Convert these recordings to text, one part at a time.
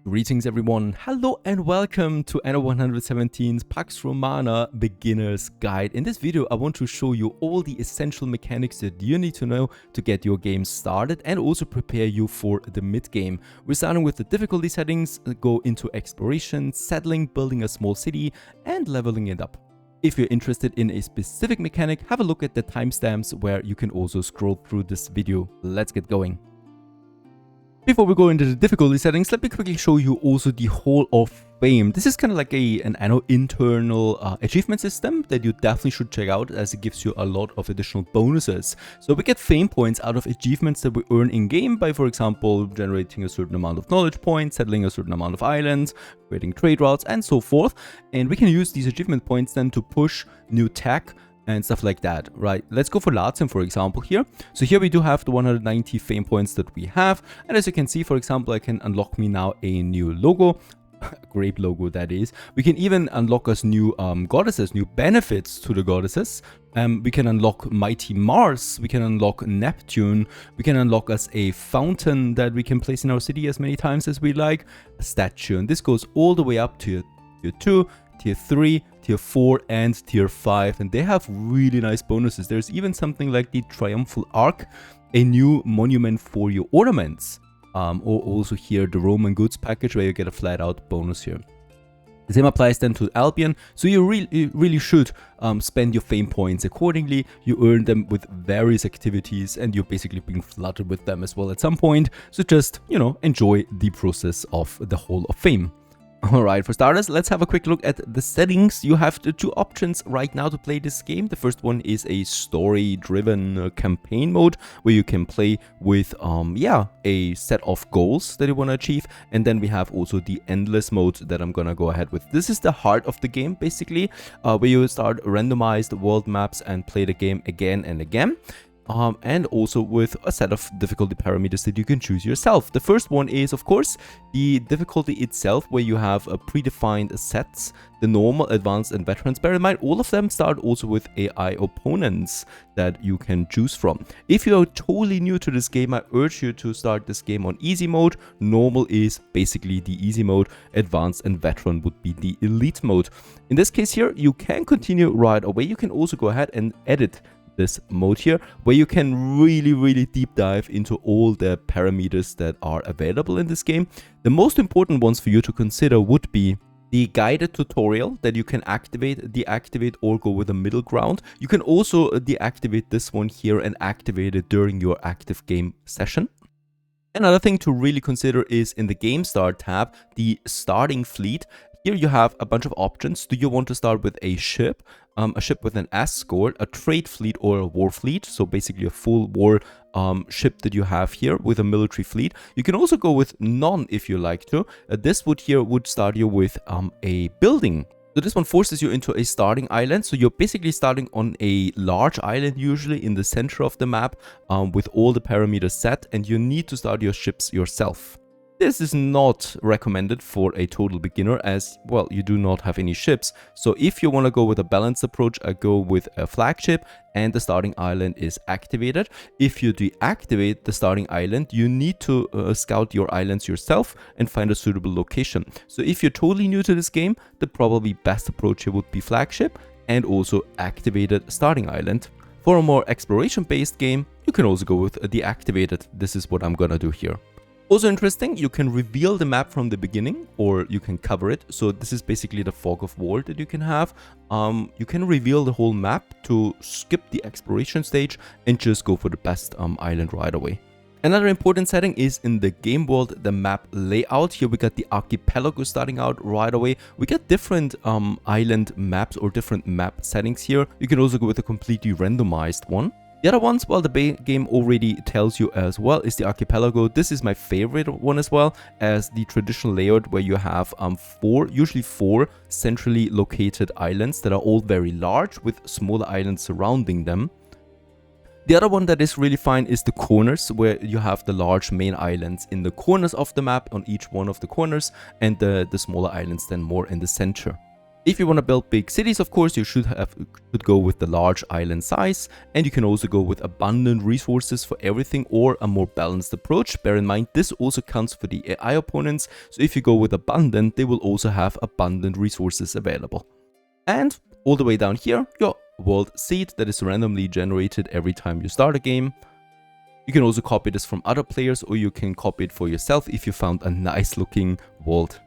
Greetings everyone, hello and welcome to Anno 117's Pax Romana Beginner's Guide. In this video I want to show you all the essential mechanics that you need to know to get your game started and also prepare you for the mid-game. We're starting with the difficulty settings, go into exploration, settling, building a small city and leveling it up. If you're interested in a specific mechanic, have a look at the timestamps where you can also scroll through this video. Let's get going. Before we go into the difficulty settings, let me quickly show you also the Hall of Fame. This is kind of like an Anno internal achievement system that you definitely should check out, as it gives you a lot of additional bonuses. So we get fame points out of achievements that we earn in-game by, for example, generating a certain amount of knowledge points, settling a certain amount of islands, creating trade routes, and so forth. And we can use these achievement points then to push new tech and stuff like that, right? Let's go for Latium, for example, here. So here we do have the 190 fame points that we have. And as you can see, for example, I can unlock me now a new logo. Grape logo, that is. We can even unlock us new goddesses, new benefits to the goddesses. We can unlock Mighty Mars, we can unlock Neptune, we can unlock us a fountain that we can place in our city as many times as we like, a statue. And this goes all the way up to tier 2, tier 3, tier 4 and tier 5, and they have really nice bonuses. There's even something like the Triumphal Arch, a new monument for your ornaments, or also here the Roman goods package where you get a flat out bonus here. The same applies then to Albion, so you really should spend your fame points accordingly. You earn them with various activities and you're basically being flooded with them as well at some point, so just, you know, enjoy the process of the Hall of Fame. Alright, for starters, let's have a quick look at the settings. You have the two options right now to play this game. The first one is a story-driven campaign mode where you can play with, a set of goals that you want to achieve. And then we have also the endless mode that I'm gonna go ahead with. This is the heart of the game, basically, where you start randomized world maps and play the game again and again. And also with a set of difficulty parameters that you can choose yourself. The first one is, of course, the difficulty itself, where you have predefined sets, the normal, advanced, and veterans. Bear in mind, all of them start also with AI opponents that you can choose from. If you are totally new to this game, I urge you to start this game on easy mode. Normal is basically the easy mode. Advanced and veteran would be the elite mode. In this case here, you can continue right away. You can also go ahead and edit this mode here, where you can really deep dive into all the parameters that are available in this game. The most important ones for you to consider would be the guided tutorial that you can activate, deactivate, or go with a middle ground. You can also deactivate this one here and activate it during your active game session. Another thing to really consider is in the Game Start tab, the starting fleet. Here you have a bunch of options. Do you want to start with a ship with an S score, a trade fleet, or a war fleet? So basically a full war ship that you have here with a military fleet. You can also go with none if you like to. This would start you with a building. So this one forces you into a starting island. So you're basically starting on a large island, usually in the center of the map, with all the parameters set, and you need to start your ships yourself. This is not recommended for a total beginner, as, well, you do not have any ships. So if you want to go with a balanced approach, I go with a flagship and the starting island is activated. If you deactivate the starting island, you need to scout your islands yourself and find a suitable location. So if you're totally new to this game, the probably best approach here would be flagship and also activated starting island. For a more exploration-based game, you can also go with a deactivated. This is what I'm gonna do here. Also interesting, you can reveal the map from the beginning, or you can cover it. So this is basically the fog of war that you can have. You can reveal the whole map to skip the exploration stage and just go for the best island right away. Another important setting is in the game world, the map layout. Here we got the archipelago starting out right away. We get different island maps or different map settings here. You can also go with a completely randomized one. The other ones, well, the game already tells you as well, is the archipelago. This is my favorite one as well, as the traditional layout where you have usually four centrally located islands that are all very large with smaller islands surrounding them. The other one that is really fine is the corners, where you have the large main islands in the corners of the map on each one of the corners, and the smaller islands then more in the center. If you want to build big cities, of course, you should go with the large island size, and you can also go with abundant resources for everything or a more balanced approach. Bear in mind, this also counts for the AI opponents, so if you go with abundant, they will also have abundant resources available. And all the way down here, your world seed that is randomly generated every time you start a game. You can also copy this from other players, or you can copy it for yourself if you found a nice looking world.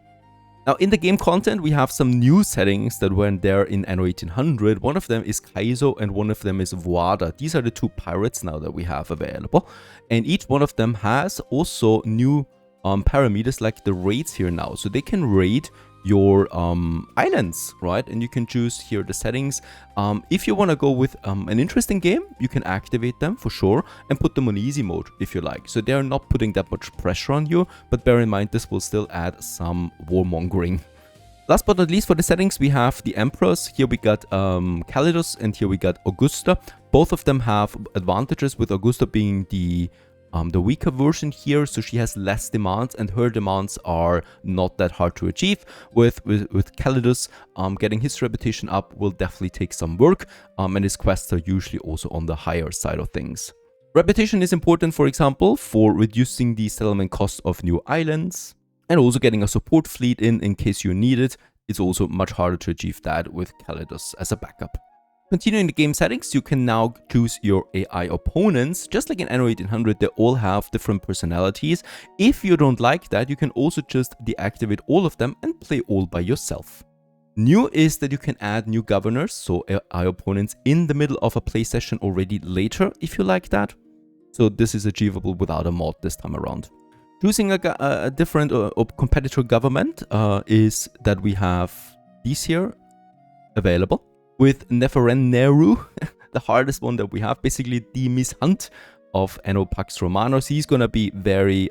Now, in the game content, we have some new settings that weren't there in Anno 1800. One of them is Kaizo and one of them is Wada. These are the two pirates now that we have available. And each one of them has also new parameters like the raids here now. So they can raid your islands, right? And you can choose here the settings. If you want to go with an interesting game, you can activate them for sure and put them on easy mode if you like. So they're not putting that much pressure on you, but bear in mind this will still add some warmongering. Last but not least, for the settings, we have the emperors. Here we got Calidus and here we got Augusta. Both of them have advantages, with Augusta being the weaker version here, so she has less demands and her demands are not that hard to achieve. With Calidus, getting his reputation up will definitely take some work, and his quests are usually also on the higher side of things. Reputation is important, for example, for reducing the settlement cost of new islands, and also getting a support fleet in case you need it. It's also much harder to achieve that with Calidus as a backup. Continuing the game settings, you can now choose your AI opponents. Just like in Anno 1800, they all have different personalities. If you don't like that, you can also just deactivate all of them and play all by yourself. New is that you can add new governors, so AI opponents, in the middle of a play session already later, if you like that. So this is achievable without a mod this time around. Choosing a different competitor government is that we have these here available. With Neferenneru, the hardest one that we have, basically the Miss Hunt of Anno Pax Romana. So he's gonna be very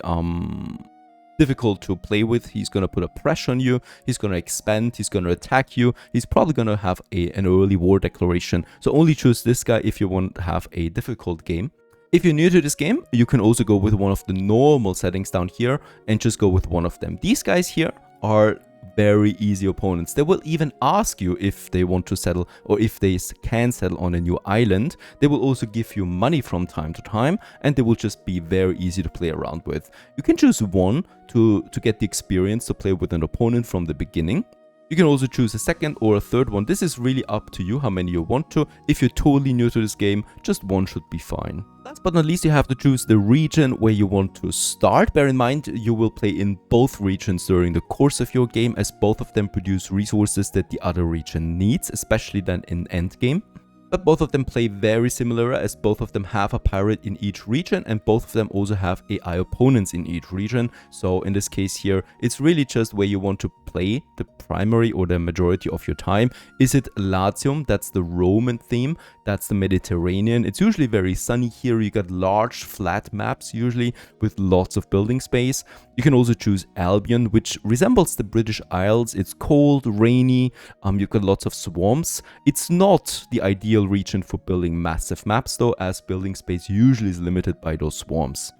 difficult to play with. He's gonna put a pressure on you, he's gonna expand, he's gonna attack you, he's probably gonna have an early war declaration. So only choose this guy if you want to have a difficult game. If you're new to this game, you can also go with one of the normal settings down here and just go with one of them. These guys here are very easy opponents. They will even ask you if they want to settle or if they can settle on a new island. They will also give you money from time to time, and they will just be very easy to play around with. You can choose one to get the experience to play with an opponent from the beginning. You can also choose a second or a third one. This is really up to you how many you want to. If you're totally new to this game, just one should be fine. Last but not least, you have to choose the region where you want to start. Bear in mind, you will play in both regions during the course of your game, as both of them produce resources that the other region needs, especially then in endgame. But both of them play very similar, as both of them have a pirate in each region and both of them also have AI opponents in each region. So in this case here, it's really just where you want to play the primary or the majority of your time. Is it Latium? That's the Roman theme. That's the Mediterranean. It's usually very sunny here. You got large flat maps usually with lots of building space. You can also choose Albion, which resembles the British Isles. It's cold, rainy, you've got lots of swamps. It's not the ideal region for building massive maps though, as building space usually is limited by those swamps.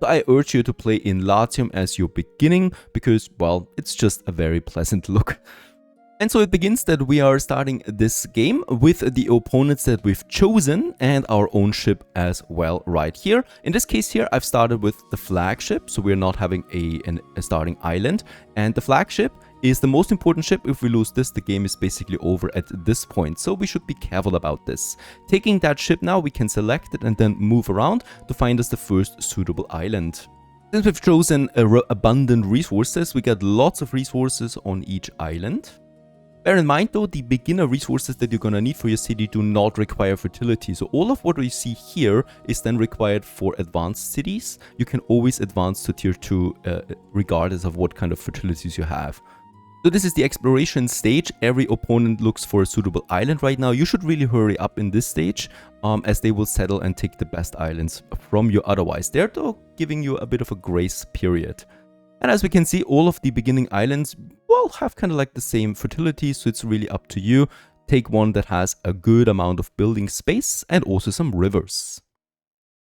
So I urge you to play in Latium as your beginning because, well, it's just a very pleasant look. And so it begins that we are starting this game with the opponents that we've chosen and our own ship as well right here. In this case here, I've started with the flagship, so we're not having a starting island. And the flagship is the most important ship. If we lose this, the game is basically over at this point. So we should be careful about this. Taking that ship now, we can select it and then move around to find us the first suitable island. Since we've chosen abundant resources, we got lots of resources on each island. Bear in mind though, the beginner resources that you're gonna need for your city do not require fertility. So all of what we see here is then required for advanced cities. You can always advance to tier 2 regardless of what kind of fertilities you have. So this is the exploration stage. Every opponent looks for a suitable island right now. You should really hurry up in this stage as they will settle and take the best islands from you otherwise. They're though giving you a bit of a grace period. And as we can see, all of the beginning islands will have kind of like the same fertility, so it's really up to you. Take one that has a good amount of building space and also some rivers.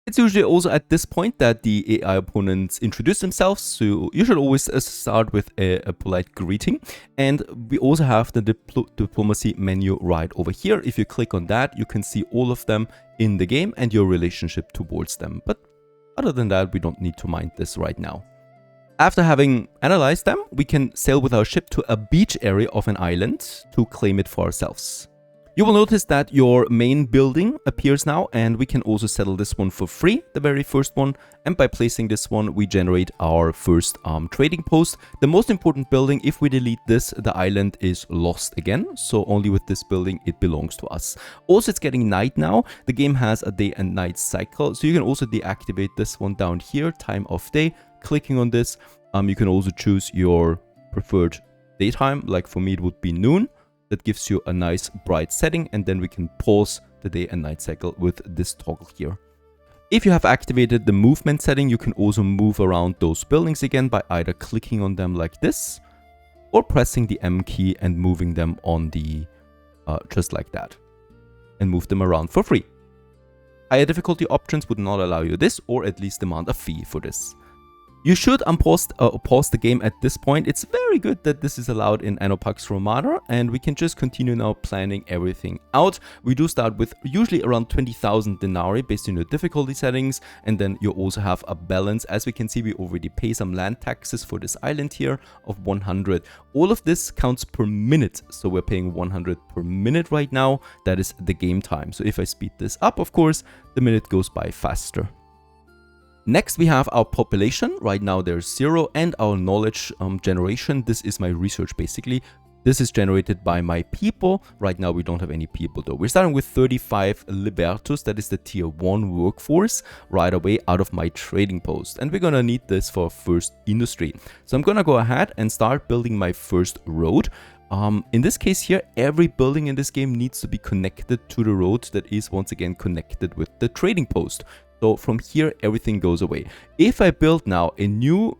It's usually also at this point that the AI opponents introduce themselves, so you should always start with a polite greeting. And we also have the diplomacy menu right over here. If you click on that, you can see all of them in the game and your relationship towards them. But other than that, we don't need to mind this right now. After having analyzed them, we can sail with our ship to a beach area of an island to claim it for ourselves. You will notice that your main building appears now, and we can also settle this one for free, the very first one. And by placing this one, we generate our first trading post. The most important building, if we delete this, the island is lost again. So only with this building, it belongs to us. Also, it's getting night now. The game has a day and night cycle. So you can also deactivate this one down here, time of day. Clicking on this, you can also choose your preferred daytime. Like for me, it would be noon. That gives you a nice bright setting, and then we can pause the day and night cycle with this toggle here. If you have activated the movement setting, you can also move around those buildings again by either clicking on them like this or pressing the M key and moving them on the just like that, and move them around for free. Higher difficulty options would not allow you this, or at least demand a fee for this. You should pause the game at this point. It's very good that this is allowed in Anno Pax Romana, and we can just continue now planning everything out. We do start with usually around 20,000 denarii based on your difficulty settings, and then you also have a balance. As we can see, we already pay some land taxes for this island here of 100. All of this counts per minute, so we're paying 100 per minute right now. That is the game time. So if I speed this up, of course, the minute goes by faster. Next, we have our population. Right now there's 0, and our knowledge generation. This is my research basically. This is generated by my people. Right now we don't have any people though. We're starting with 35 libertus, that is the tier 1 workforce, right away out of my trading post. And we're gonna need this for first industry. So I'm gonna go ahead and start building my first road. In this case here, every building in this game needs to be connected to the road that is once again connected with the trading post. So from here, everything goes away. If I build now a new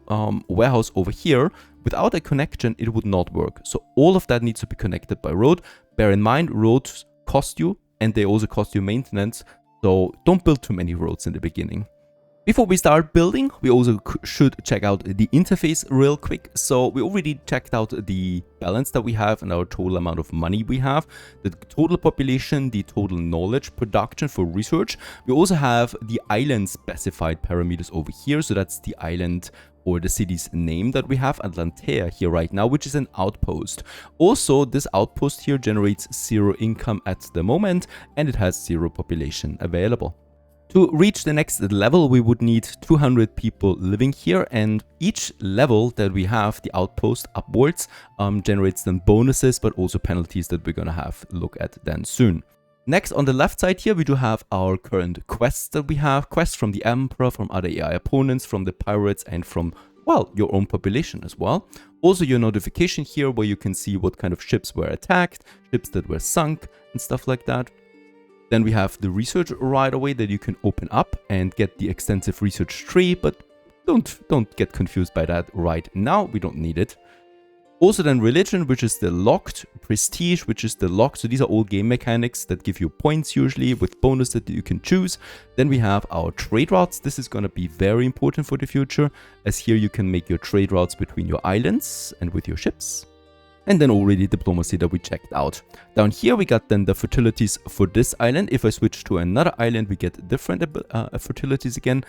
warehouse over here, without a connection, it would not work. So all of that needs to be connected by road. Bear in mind, roads cost you, and they also cost you maintenance. So don't build too many roads in the beginning. Before we start building, we also should check out the interface real quick. So we already checked out the balance that we have and our total amount of money we have, the total population, the total knowledge production for research. We also have the island specified parameters over here. So that's the island or the city's name that we have, Atlantea here right now, which is an outpost. Also, this outpost here generates 0 income at the moment, and it has 0 population available. To reach the next level, we would need 200 people living here, and each level that we have, the outpost upwards, generates then bonuses, but also penalties that we're gonna have a look at then soon. Next, on the left side here, we do have our current quests that we have. Quests from the Emperor, from other AI opponents, from the pirates, and from, well, your own population as well. Also your notification here, where you can see what kind of ships were attacked, ships that were sunk, and stuff like that. Then we have the research right away that you can open up and get the extensive research tree, but don't get confused by that right now. We don't need it. Also then religion, which is the locked, prestige, which is the locked. So these are all game mechanics that give you points usually with bonus that you can choose. Then we have our trade routes. This is going to be very important for the future, as here you can make your trade routes between your islands and with your ships. And then already diplomacy that we checked out. Down here we got then the fertilities for this island. If I switch to another island, we get different fertilities again,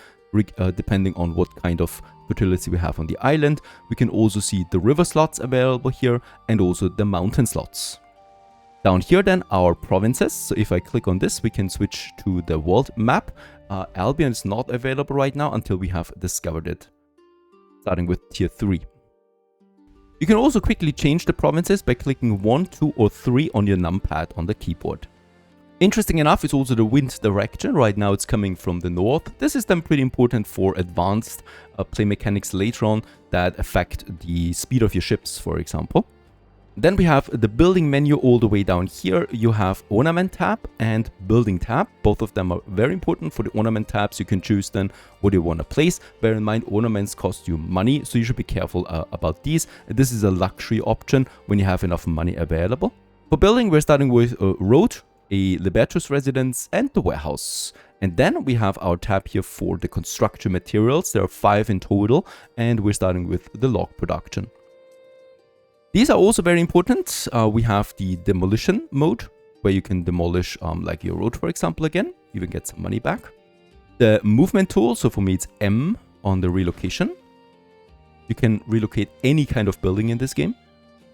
depending on what kind of fertility we have on the island. We can also see the river slots available here, and also the mountain slots. Down here then our provinces. So if I click on this, we can switch to the world map. Albion is not available right now until we have discovered it, starting with tier 3. You can also quickly change the provinces by clicking 1, 2 or 3 on your numpad on the keyboard. Interesting enough is also the wind direction. Right now it's coming from the north. This is then pretty important for advanced play mechanics later on that affect the speed of your ships, for example. Then we have the building menu all the way down here. You have ornament tab and building tab. Both of them are very important. For the ornament tabs, you can choose then what you want to place. Bear in mind, ornaments cost you money, so you should be careful about these. This is a luxury option when you have enough money available. For building, we're starting with a road, a Libertus residence, and the warehouse. And then we have our tab here for the construction materials. There are 5 in total, and we're starting with the log production. These are also very important. We have the demolition mode, where you can demolish like your road, for example, again, even get some money back. The movement tool, so for me it's M on the relocation. You can relocate any kind of building in this game.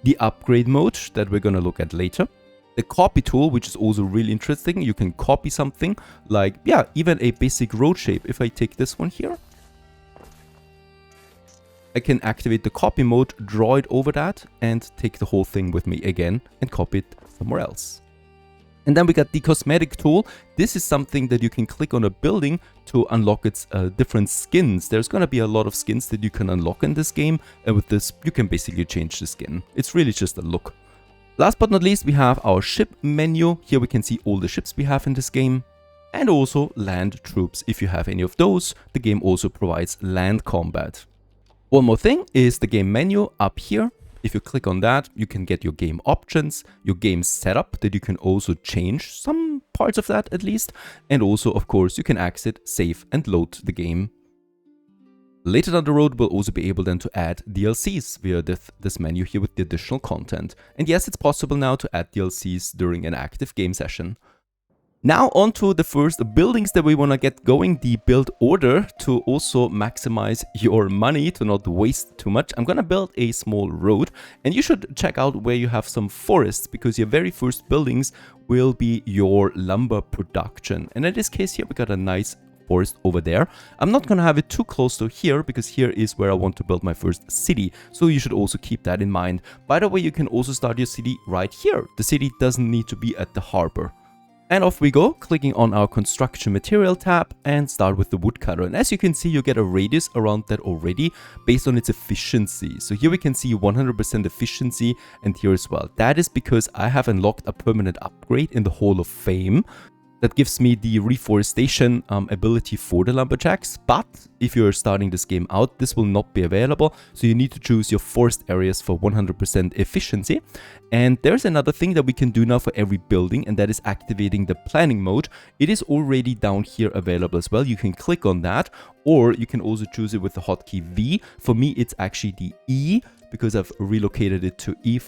The upgrade mode that we're gonna look at later. The copy tool, which is also really interesting. You can copy something like, yeah, even a basic road shape. If I take this one here, I can activate the copy mode, draw it over that, and take the whole thing with me again and copy it somewhere else. And then we got the cosmetic tool. This is something that you can click on a building to unlock its different skins. There's going to be a lot of skins that you can unlock in this game. And with this, you can basically change the skin. It's really just a look. Last but not least, we have our ship menu. Here we can see all the ships we have in this game. And also land troops. If you have any of those, the game also provides land combat. One more thing is the game menu up here. If you click on that, you can get your game options, your game setup that you can also change some parts of that at least. And also, of course, you can exit, save and load the game. Later down the road, we'll also be able then to add DLCs via this menu here with the additional content. And yes, it's possible now to add DLCs during an active game session. Now on to the first buildings that we want to get going, the build order, to also maximize your money, to not waste too much. I'm going to build a small road, and you should check out where you have some forests, because your very first buildings will be your lumber production. And in this case here, we got a nice forest over there. I'm not going to have it too close to here, because here is where I want to build my first city. So you should also keep that in mind. By the way, you can also start your city right here. The city doesn't need to be at the harbor. And off we go, clicking on our construction material tab and start with the woodcutter. And as you can see, you get a radius around that already based on its efficiency. So here we can see 100% efficiency, and here as well. That is because I have unlocked a permanent upgrade in the Hall of Fame that gives me the reforestation ability for the lumberjacks. But if you're starting this game out, this will not be available. So you need to choose your forest areas for 100% efficiency. And there's another thing that we can do now for every building, and that is activating the planning mode. It is already down here available as well. You can click on that, or you can also choose it with the hotkey V. For me, it's actually the E, because I've relocated it to E,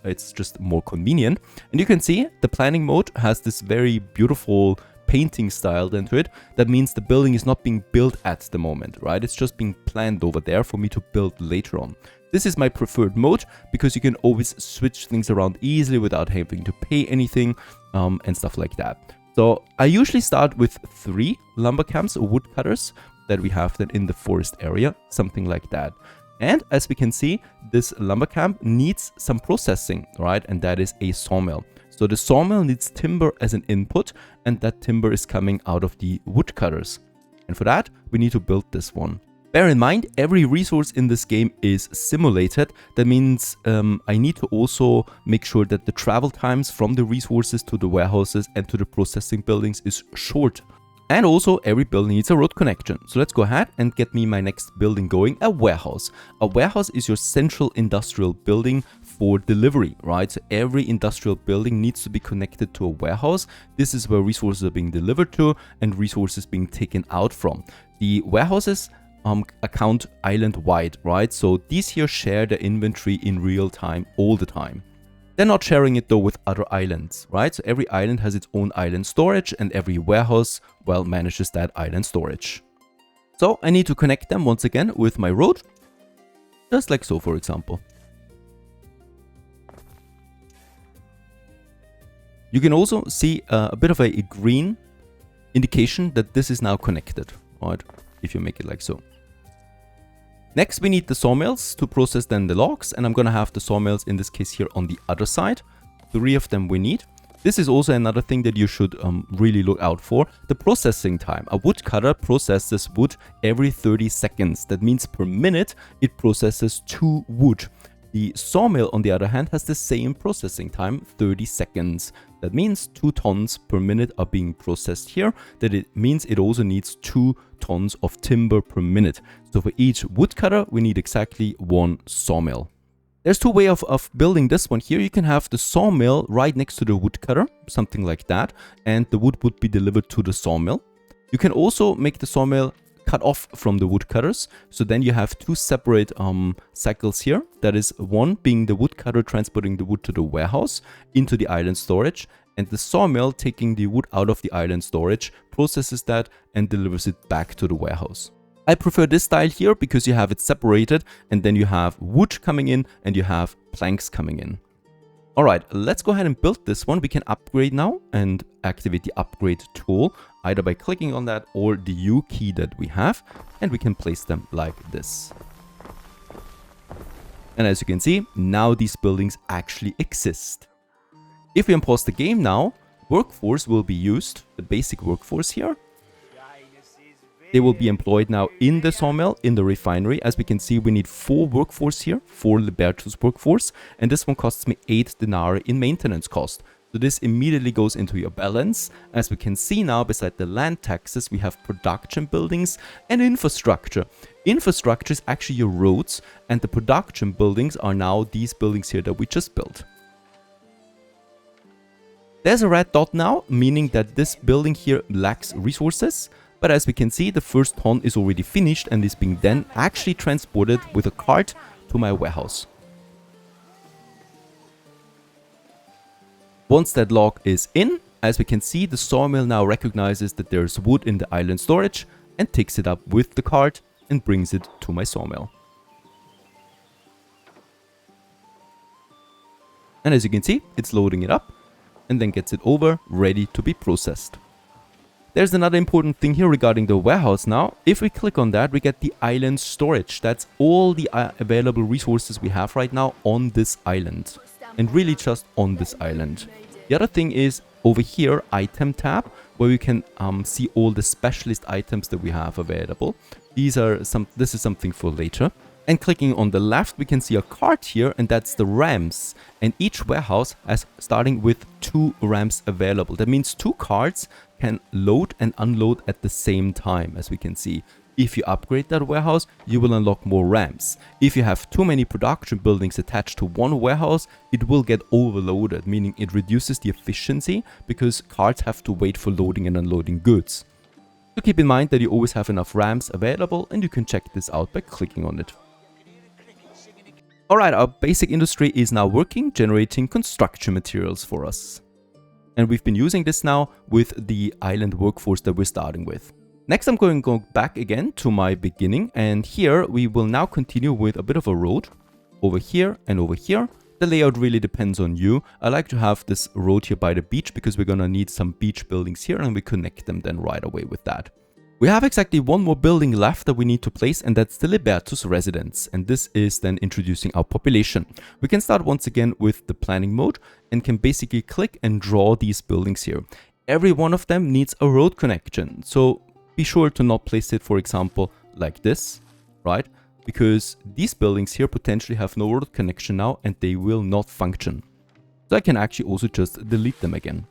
it's just more convenient. And you can see the planning mode has this very beautiful painting style into it. That means the building is not being built at the moment, right? It's just being planned over there for me to build later on. This is my preferred mode, because you can always switch things around easily without having to pay anything and stuff like that. So I usually start with 3 lumber camps or woodcutters that we have then in the forest area, something like that. And as we can see, this lumber camp needs some processing, right? And that is a sawmill. So the sawmill needs timber as an input, and that timber is coming out of the woodcutters. And for that, we need to build this one. Bear in mind, every resource in this game is simulated. That means I need to also make sure that the travel times from the resources to the warehouses and to the processing buildings is short. And also, every building needs a road connection. So let's go ahead and get me my next building going, a warehouse. A warehouse is your central industrial building for delivery, right? So every industrial building needs to be connected to a warehouse. This is where resources are being delivered to and resources being taken out from. The warehouses account island-wide, right? So these here share the inventory in real time all the time. They're not sharing it though with other islands, right? So every island has its own island storage, and every warehouse, well, manages that island storage. So I need to connect them once again with my road, just like so, for example. You can also see a bit of a green indication that this is now connected, right? If you make it like so. Next, we need the sawmills to process then the logs, and I'm going to have the sawmills in this case here on the other side. 3 of them we need. This is also another thing that you should really look out for. The processing time. A woodcutter processes wood every 30 seconds. That means per minute it processes 2 wood. The sawmill, on the other hand, has the same processing time, 30 seconds. That means 2 tons per minute are being processed here. That it means it also needs 2 tons of timber per minute. So for each woodcutter, we need exactly 1 sawmill. There's 2 ways of building this one here. You can have the sawmill right next to the woodcutter, something like that. And the wood would be delivered to the sawmill. You can also make the sawmill cut off from the woodcutters, so then you have two separate cycles here. That is one being the woodcutter transporting the wood to the warehouse into the island storage, and the sawmill taking the wood out of the island storage, processes that and delivers it back to the warehouse. I prefer this style here because you have it separated and then you have wood coming in and you have planks coming in. Alright, let's go ahead and build this one. We can upgrade now and activate the upgrade tool, either by clicking on that or the U key that we have, and we can place them like this. And as you can see, now these buildings actually exist. If we unpause the game now, workforce will be used, the basic workforce here. They will be employed now in the sawmill, in the refinery. As we can see, we need 4 workforce here, 4 Libertus workforce, and this one costs me 8 denarii in maintenance cost. So this immediately goes into your balance. As we can see now, beside the land taxes, we have production buildings and infrastructure. Infrastructure is actually your roads, and the production buildings are now these buildings here that we just built. There's a red dot now, meaning that this building here lacks resources. But as we can see, the first ton is already finished and is being then actually transported with a cart to my warehouse. Once that log is in, as we can see, the sawmill now recognizes that there's wood in the island storage and takes it up with the cart and brings it to my sawmill. And as you can see, it's loading it up and then gets it over, ready to be processed. There's another important thing here regarding the warehouse now. If we click on that, we get the island storage. That's all the available resources we have right now on this island. And really just on this island. The other thing is over here, item tab, where we can see all the specialist items that we have available. This is something for later. And clicking on the left, we can see a cart here, and that's the ramps. And each warehouse has starting with 2 ramps available. That means 2 carts can load and unload at the same time, as we can see. If you upgrade that warehouse, you will unlock more ramps. If you have too many production buildings attached to one warehouse, it will get overloaded, meaning it reduces the efficiency because carts have to wait for loading and unloading goods. So keep in mind that you always have enough ramps available, and you can check this out by clicking on it. Alright, our basic industry is now working, generating construction materials for us. And we've been using this now with the island workforce that we're starting with. Next, I'm going to go back again to my beginning, and here we will now continue with a bit of a road over here and over here. The layout really depends on you. I like to have this road here by the beach because we're going to need some beach buildings here, and we connect them then right away with that. We have exactly one more building left that we need to place, and that's the Libertus residence, and this is then introducing our population. We can start once again with the planning mode and can basically click and draw these buildings here. Every one of them needs a road connection, so be sure to not place it, for example, like this, right? Because these buildings here potentially have no road connection now and they will not function. So I can actually also just delete them again.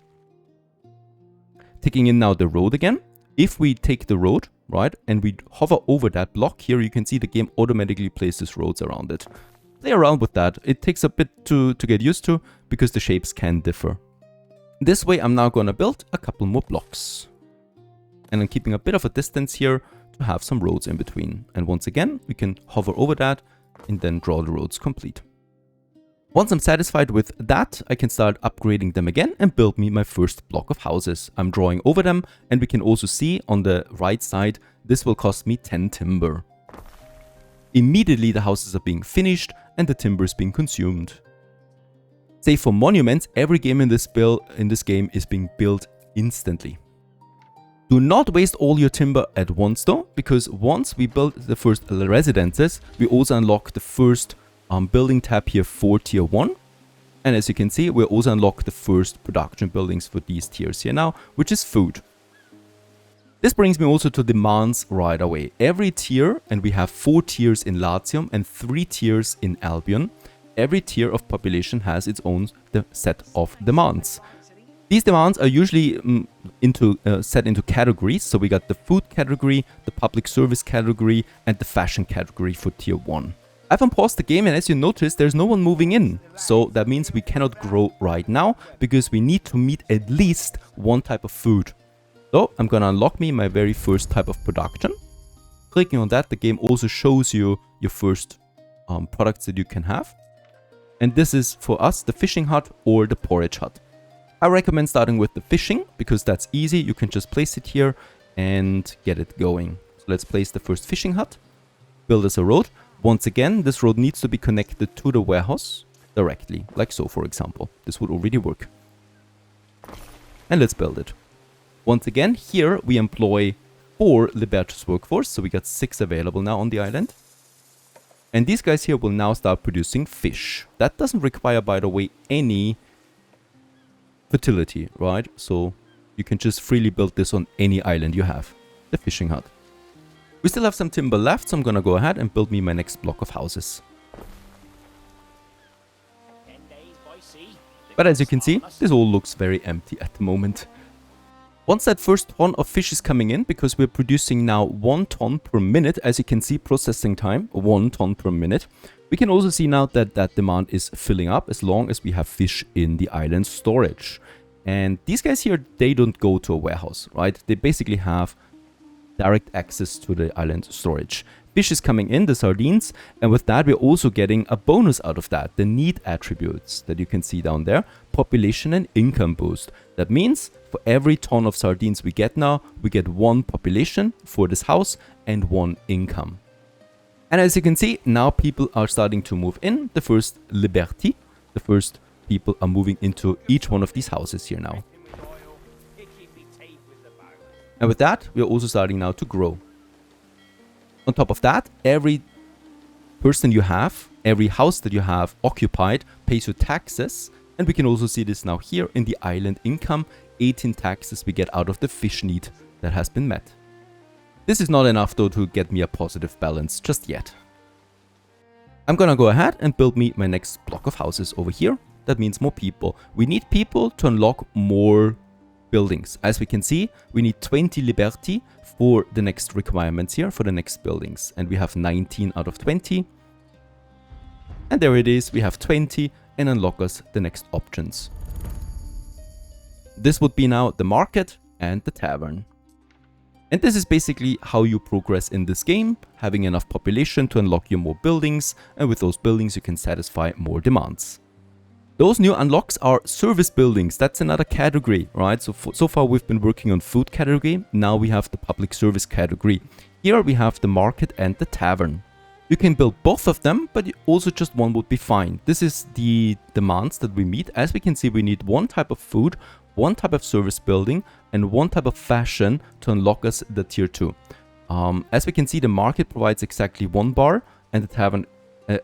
Taking in now the road again. If we take the road, right, and we hover over that block here, you can see the game automatically places roads around it. Play around with that. It takes a bit to get used to because the shapes can differ. This way I'm now going to build a couple more blocks. And I'm keeping a bit of a distance here to have some roads in between. And once again, we can hover over that and then draw the roads complete. Once I'm satisfied with that, I can start upgrading them again and build me my first block of houses. I'm drawing over them, and we can also see on the right side, this will cost me 10 timber. Immediately the houses are being finished and the timber is being consumed. Save for monuments, every game in this game is being built instantly. Do not waste all your timber at once though, because once we build the first residences, we also unlock the first building tab here for tier 1. And as you can see, we also unlock the first production buildings for these tiers here now, which is food. This brings me also to demands right away. Every tier, and we have 4 tiers in Latium and 3 tiers in Albion, every tier of population has its own set of demands. These demands are usually set into categories. So we got the food category, the public service category, and the fashion category for tier 1. I've unpaused the game, and as you notice, there's no one moving in. So that means we cannot grow right now because we need to meet at least one type of food. So I'm gonna unlock me my very first type of production. Clicking on that, the game also shows you your first products that you can have. And this is for us the fishing hut or the porridge hut. I recommend starting with the fishing because that's easy. You can just place it here and get it going. So let's place the first fishing hut. Build us a road. Once again, this road needs to be connected to the warehouse directly, like so, for example. This would already work. And let's build it. Once again, here we employ 4 Libertus workforce, so we got 6 available now on the island. And these guys here will now start producing fish. That doesn't require, by the way, any fertility, right? So you can just freely build this on any island you have. The fishing hut. We still have some timber left, so I'm gonna go ahead and build me my next block of houses. But as you can see, this all looks very empty at the moment. Once that first ton of fish is coming in, because we're producing now 1 ton per minute, as you can see, processing time, 1 ton per minute. We can also see now that that demand is filling up as long as we have fish in the island storage. And these guys here, they don't go to a warehouse, right? They basically have direct access to the island storage. Fish is coming in, the sardines, and with that we're also getting a bonus out of that, the need attributes that you can see down there, population and income boost. That means for every ton of sardines we get now, we get 1 population for this house and 1 income. And as you can see, now people are starting to move in, the first Liberty, the first people are moving into each one of these houses here now. And with that, we are also starting now to grow. On top of that, every person you have, every house that you have occupied pays you taxes. And we can also see this now here in the island income, 18 taxes we get out of the fish need that has been met. This is not enough though to get me a positive balance just yet. I'm gonna go ahead and build me my next block of houses over here. That means more people. We need people to unlock more buildings. As we can see, we need 20 Liberty for the next requirements here, for the next buildings. And we have 19 out of 20. And there it is, we have 20 and unlock us the next options. This would be now the market and the tavern. And this is basically how you progress in this game, having enough population to unlock you more buildings, and with those buildings you can satisfy more demands. Those new unlocks are service buildings. That's another category, right? So far we've been working on food category. Now we have the public service category. Here we have the market and the tavern. You can build both of them, but also just one would be fine. This is the demands that we meet. As we can see, we need 1 type of food, 1 type of service building, and 1 type of fashion to unlock us the tier 2. As we can see, the market provides exactly 1 bar and the tavern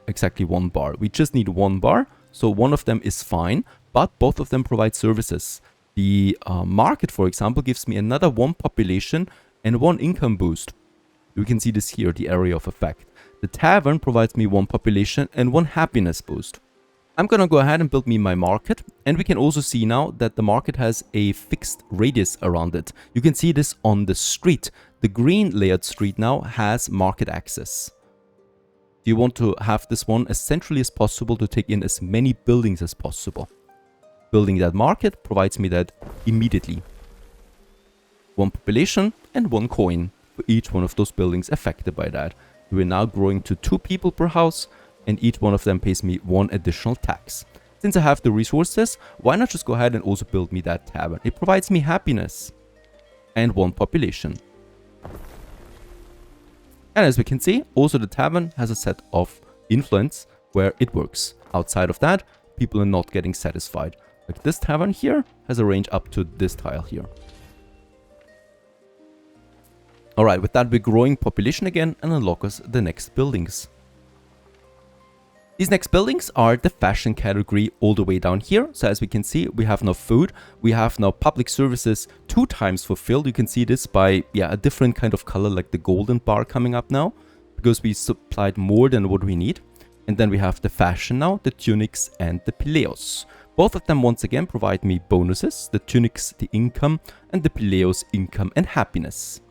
exactly 1 bar. We just need 1 bar. So one of them is fine, but both of them provide services. The market, for example, gives me another 1 population and 1 income boost. You can see this here, the area of effect. The tavern provides me 1 population and 1 happiness boost. I'm gonna go ahead and build me my market, and we can also see now that the market has a fixed radius around it. You can see this on the street. The green layered street now has market access. You want to have this one as centrally as possible to take in as many buildings as possible. Building that market provides me that immediately. 1 population and 1 coin for each one of those buildings affected by that. We're now growing to 2 people per house, and each one of them pays me 1 additional tax. Since I have the resources, why not just go ahead and also build me that tavern? It provides me happiness and 1 population. And as we can see, also the tavern has a set of influence where it works. Outside of that, people are not getting satisfied. Like this tavern here has a range up to this tile here. Alright, with that we're growing population again and unlock us the next buildings. These next buildings are the fashion category all the way down here. So as we can see, we have now food, we have now public services 2 times fulfilled. You can see this by a different kind of color, like the golden bar coming up now, because we supplied more than what we need. And then we have the fashion now, the tunics and the pileos. Both of them once again provide me bonuses, the tunics, the income, and the pileos, income and happiness.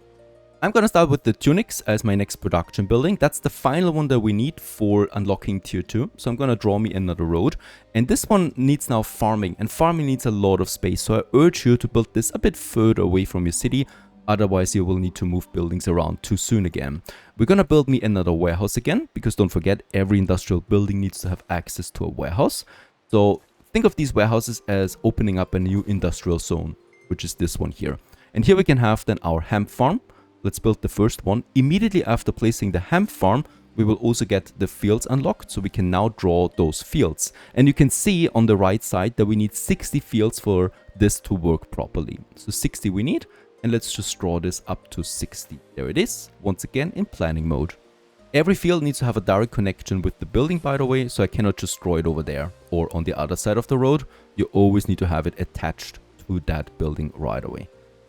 I'm gonna start with the tunics as my next production building. That's the final one that we need for unlocking tier 2. So I'm gonna draw me another road. And this one needs now farming, and farming needs a lot of space. So I urge you to build this a bit further away from your city. Otherwise you will need to move buildings around too soon again. We're gonna build me another warehouse again, because don't forget, every industrial building needs to have access to a warehouse. So think of these warehouses as opening up a new industrial zone, which is this one here. And here we can have then our hemp farm. Let's build the first one. Immediately after placing the hemp farm, we will also get the fields unlocked, so we can now draw those fields. And you can see on the right side that we need 60 fields for this to work properly. So 60 we need, and let's just draw this up to 60. There it is, once again in planning mode. Every field needs to have a direct connection with the building, by the way, so I cannot just draw it over there or on the other side of the road. You always need to have it attached to that building right away.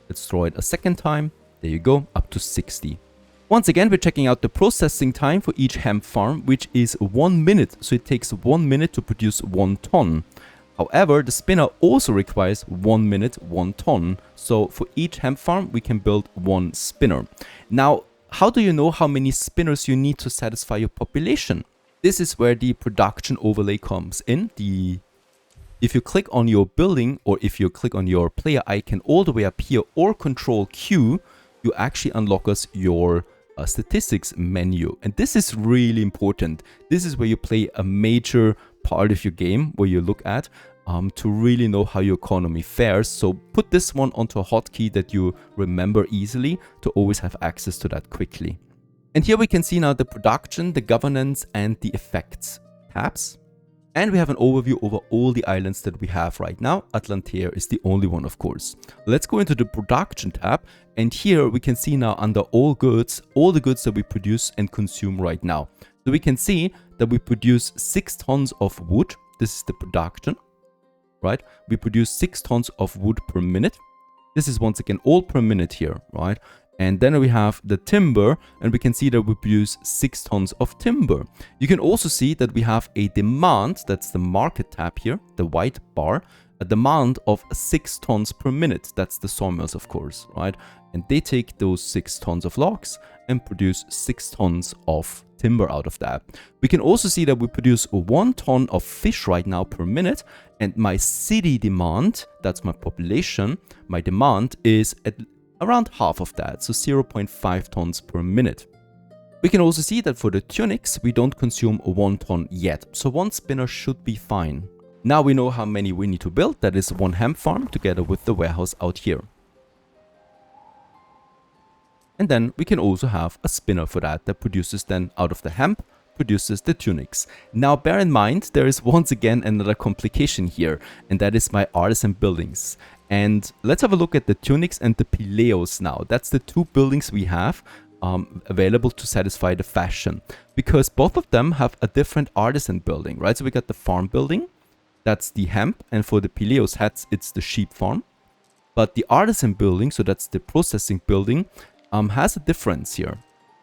Let's draw it a second time. There you go, up to 60. Once again, we're checking out the processing time for each hemp farm, which is 1 minute. So it takes 1 minute to produce 1 ton. However, the spinner also requires 1 minute, 1 ton. So for each hemp farm, we can build 1 spinner. Now, how do you know how many spinners you need to satisfy your population? This is where the production overlay comes in. If you click on your building, or if you click on your player icon all the way up here, or Control Q, you actually unlock us your statistics menu. And this is really important. This is where you play a major part of your game, where you look at to really know how your economy fares. So put this one onto a hotkey that you remember easily to always have access to that quickly. And here we can see now the production, the governance, and the effects tabs. And we have an overview over all the islands that we have right now. Atlantia is the only one, of course. Let's go into the production tab. And here we can see now under all the goods that we produce and consume right now. So we can see that we produce 6 tons of wood. This is the production, right? We produce 6 tons of wood per minute. This is once again all per minute here, right? And then we have the timber, and we can see that we produce 6 tons of timber. You can also see that we have a demand, that's the market tab here, the white bar, a demand of 6 tons per minute. That's the sawmills, of course, right? And they take those 6 tons of logs and produce 6 tons of timber out of that. We can also see that we produce 1 ton of fish right now per minute, and my city demand, that's my population, my demand is at around half of that, so 0.5 tons per minute. We can also see that for the tunics, we don't consume 1 ton yet, so 1 spinner should be fine. Now we know how many we need to build. That is 1 hemp farm together with the warehouse out here. And then we can also have a spinner for that produces then out of the hemp, produces the tunics. Now bear in mind, there is once again another complication here, and that is my artisan buildings. And let's have a look at the tunics and the pileos now. That's the 2 buildings we have available to satisfy the fashion, because both of them have a different artisan building, right? So we got the farm building, that's the hemp, and for the pileos hats, it's the sheep farm. But the artisan building, so that's the processing building, has a difference here.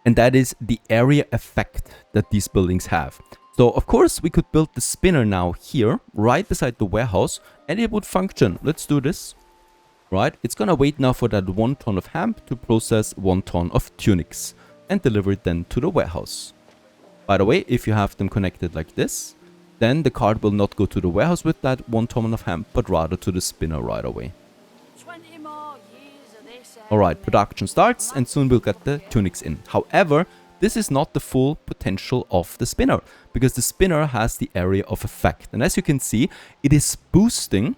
And that is the area effect that these buildings have. So of course we could build the spinner now here, right beside the warehouse, and it would function. Let's do this. Right, it's gonna wait now for that 1 ton of hemp to process 1 ton of tunics and deliver it then to the warehouse. By the way, if you have them connected like this, then the cart will not go to the warehouse with that 1 ton of hemp, but rather to the spinner right away. 20 more years of this. Alright, production starts and soon we'll get the tunics in. However, this is not the full potential of the spinner, because the spinner has the area of effect. And as you can see, it is boosting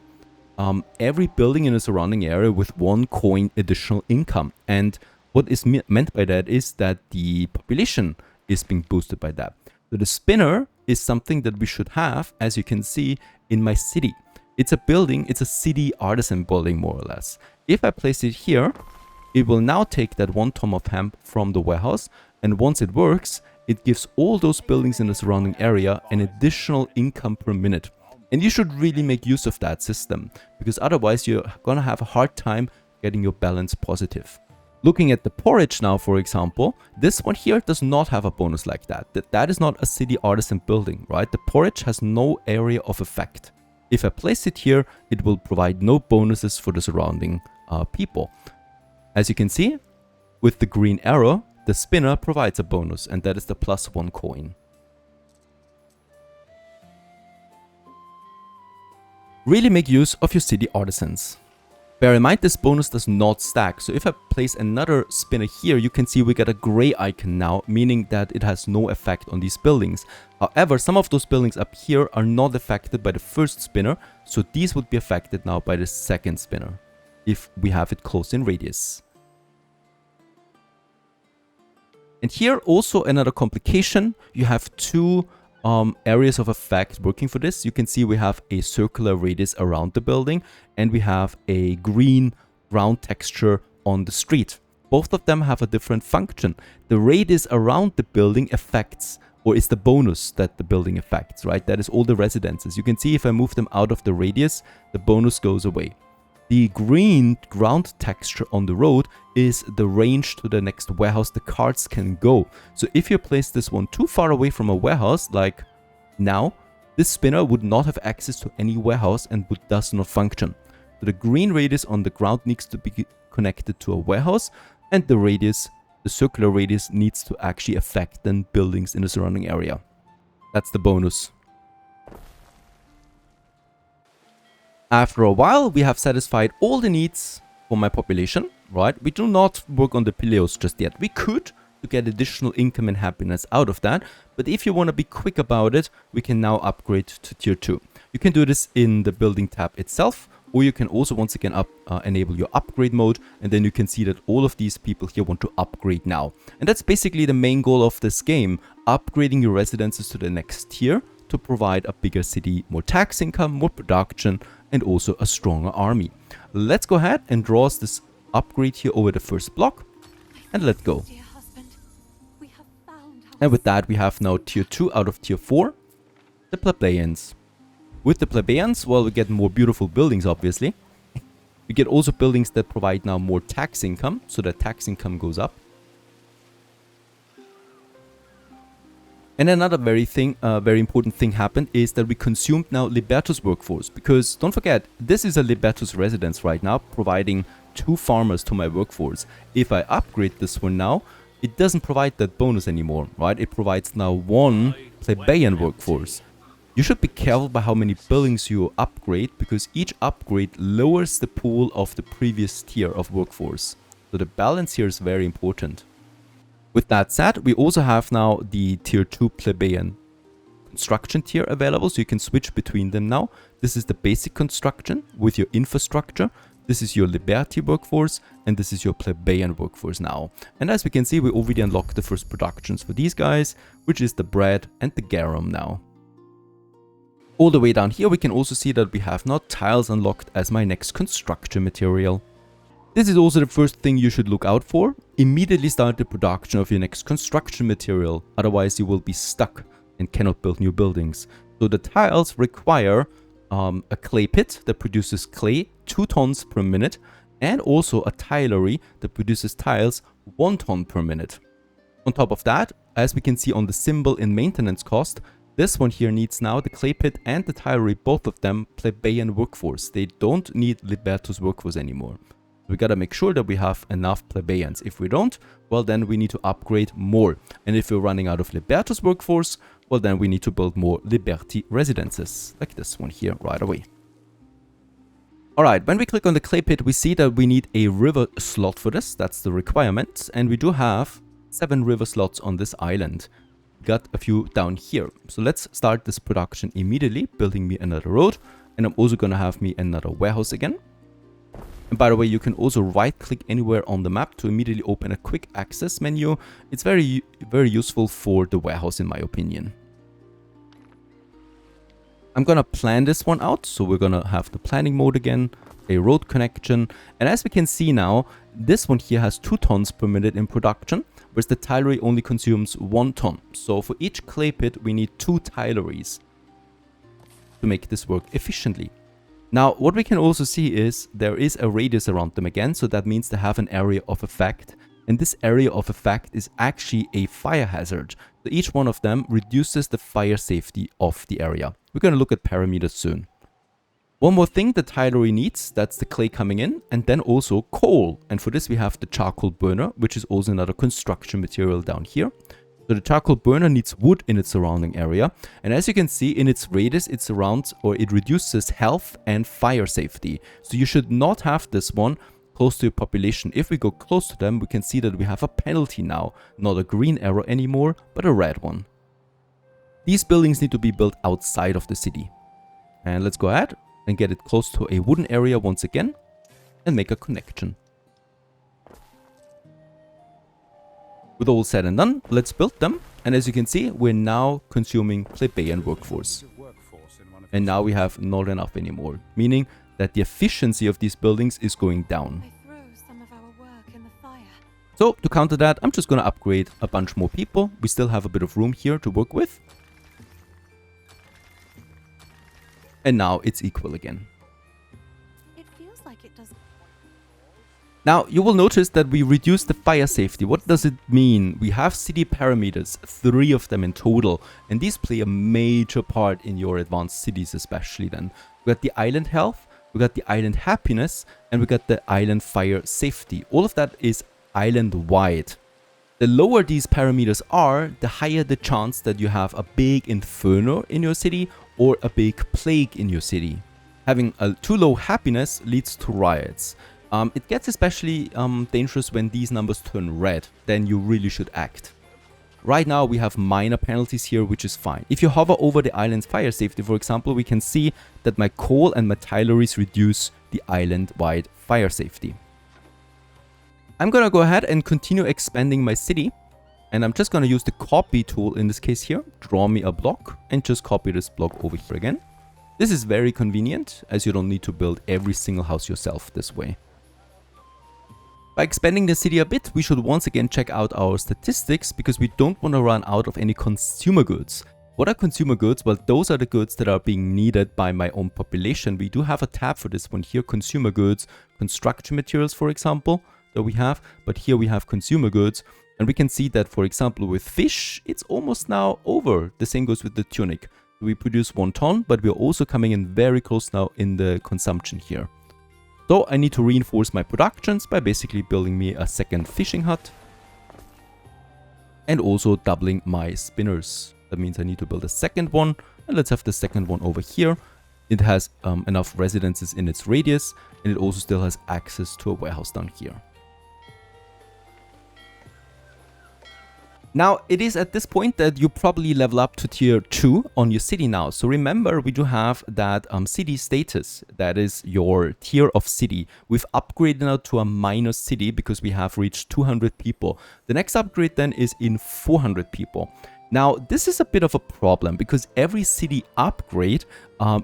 every building in the surrounding area with 1 coin additional income. And what is meant by that is that the population is being boosted by that. So the spinner is something that we should have, as you can see in my city. It's a building, it's a city artisan building more or less. If I place it here, it will now take that 1 ton of hemp from the warehouse, and once it works, it gives all those buildings in the surrounding area an additional income per minute. And you should really make use of that system, because otherwise you're gonna have a hard time getting your balance positive. Looking at the porridge now, for example, this one here does not have a bonus like that. That is not a city artisan building, right? The porridge has no area of effect. If I place it here, it will provide no bonuses for the surrounding people. As you can see, With the green arrow, the spinner provides a bonus, and that is the +1 coin. Really make use of your city artisans. Bear in mind this bonus does not stack, so if I place another spinner here, you can see we get a gray icon now, meaning that it has no effect on these buildings. However, some of those buildings up here are not affected by the first spinner, so these would be affected now by the second spinner, if we have it close in radius. And here also another complication, you have two areas of effect working for this. You can see we have a circular radius around the building and we have a green ground texture on the street. Both of them have a different function. The radius around the building affects, or is the bonus that the building affects, right? That is all the residences. You can see if I move them out of the radius, the bonus goes away. The green ground texture on the road is the range to the next warehouse the carts can go. So if you place this one too far away from a warehouse, like now, this spinner would not have access to any warehouse and would thus not function. So the green radius on the ground needs to be connected to a warehouse, and the radius, the circular radius, needs to actually affect then buildings in the surrounding area. That's the bonus. After a while, we have satisfied all the needs for my population, right? We do not work on the Pileos just yet. We could to get additional income and happiness out of that, but if you want to be quick about it, we can now upgrade to tier 2. You can do this in the building tab itself, or you can also once again enable your upgrade mode, and then you can see that all of these people here want to upgrade now. And that's basically the main goal of this game, upgrading your residences to the next tier to provide a bigger city, more tax income, more production, and also a stronger army. Let's go ahead and draw us this upgrade here over the first block, and let's go. And with that, we have now tier 2 out of tier 4, the plebeians. With the plebeians, well, we get more beautiful buildings, obviously. We get also buildings that provide now more tax income, so that tax income goes up. And another very important thing happened is that we consumed now Libertus workforce, because don't forget, this is a Libertus residence right now, providing 2 farmers to my workforce. If I upgrade this one now, it doesn't provide that bonus anymore, right? It provides now 1 plebeian workforce. You should be careful by how many buildings you upgrade, because each upgrade lowers the pool of the previous tier of workforce. So the balance here is very important. With that said, we also have now the tier 2 plebeian construction tier available, so you can switch between them now. This is the basic construction with your infrastructure. This is your Liberty workforce, and this is your plebeian workforce now. And as we can see, we already unlocked the first productions for these guys, which is the bread and the garum now. All the way down here, we can also see that we have now tiles unlocked as my next construction material. This is also the first thing you should look out for. Immediately start the production of your next construction material, otherwise you will be stuck and cannot build new buildings. So the tiles require a clay pit that produces clay 2 tons per minute, and also a tilery that produces tiles 1 ton per minute. On top of that, as we can see on the symbol in maintenance cost, this one here needs now the clay pit and the tilery, both of them plebeian workforce. They don't need Libertus workforce anymore. We gotta make sure that we have enough plebeians. If we don't, well then we need to upgrade more. And if we're running out of Libertus workforce, well then we need to build more Liberty residences, like this one here right away. Alright, when we click on the clay pit, we see that we need a river slot for this. That's the requirement. And we do have 7 river slots on this island. Got a few down here. So let's start this production immediately, building me another road. And I'm also gonna have me another warehouse again. And by the way, you can also right click anywhere on the map to immediately open a quick access menu. It's very useful for the warehouse in my opinion. I'm gonna plan this one out, so we're gonna have the planning mode again, a road connection, and as we can see now, this one here has 2 tons per minute in production, whereas the tilery only consumes 1 ton. So for each clay pit, we need 2 tileries to make this work efficiently. Now, what we can also see is there is a radius around them again, so that means they have an area of effect. And this area of effect is actually a fire hazard. So each one of them reduces the fire safety of the area. We're going to look at parameters soon. One more thing the tilery needs, that's the clay coming in, and then also coal. And for this we have the charcoal burner, which is also another construction material down here. So the charcoal burner needs wood in its surrounding area. And as you can see, in its radius, it surrounds or it reduces health and fire safety. So you should not have this one close to your population. If we go close to them, we can see that we have a penalty now. Not a green arrow anymore, but a red one. These buildings need to be built outside of the city. And let's go ahead and get it close to a wooden area once again and make a connection. With all said and done, let's build them. And as you can see, we're now consuming plebeian workforce. And now we have not enough anymore, meaning that the efficiency of these buildings is going down. So to counter that, I'm just going to upgrade a bunch more people. We still have a bit of room here to work with. And now it's equal again. It feels like it does. Now you will notice that we reduce the fire safety. What does it mean? We have city parameters, 3 of them in total, and these play a major part in your advanced cities, especially then. We got the island health, we got the island happiness, and we got the island fire safety. All of that is island wide. The lower these parameters are, the higher the chance that you have a big inferno in your city or a big plague in your city. Having a too low happiness leads to riots. It gets especially dangerous when these numbers turn red, then you really should act. Right now we have minor penalties here, which is fine. If you hover over the island's fire safety, for example, we can see that my coal and my tileries reduce the island-wide fire safety. I'm gonna go ahead and continue expanding my city, and I'm just gonna use the copy tool in this case here, draw me a block, and just copy this block over here again. This is very convenient, as you don't need to build every single house yourself this way. By expanding the city a bit, we should once again check out our statistics, because we don't want to run out of any consumer goods. What are consumer goods? Well, those are the goods that are being needed by my own population. We do have a tab for this one here, consumer goods, construction materials, for example, that we have, but here we have consumer goods, and we can see that, for example, with fish, it's almost now over. The same goes with the tunic. We produce 1 ton, but we're also coming in very close now in the consumption here. So I need to reinforce my productions by basically building me a second fishing hut and also doubling my spinners. That means I need to build a second one, and let's have the second one over here. It has enough residences in its radius, and it also still has access to a warehouse down here. Now, it is at this point that you probably level up to tier 2 on your city now. So remember, we do have that city status. That is your tier of city. We've upgraded now to a minor city because we have reached 200 people. The next upgrade then is in 400 people. Now, this is a bit of a problem because every city upgrade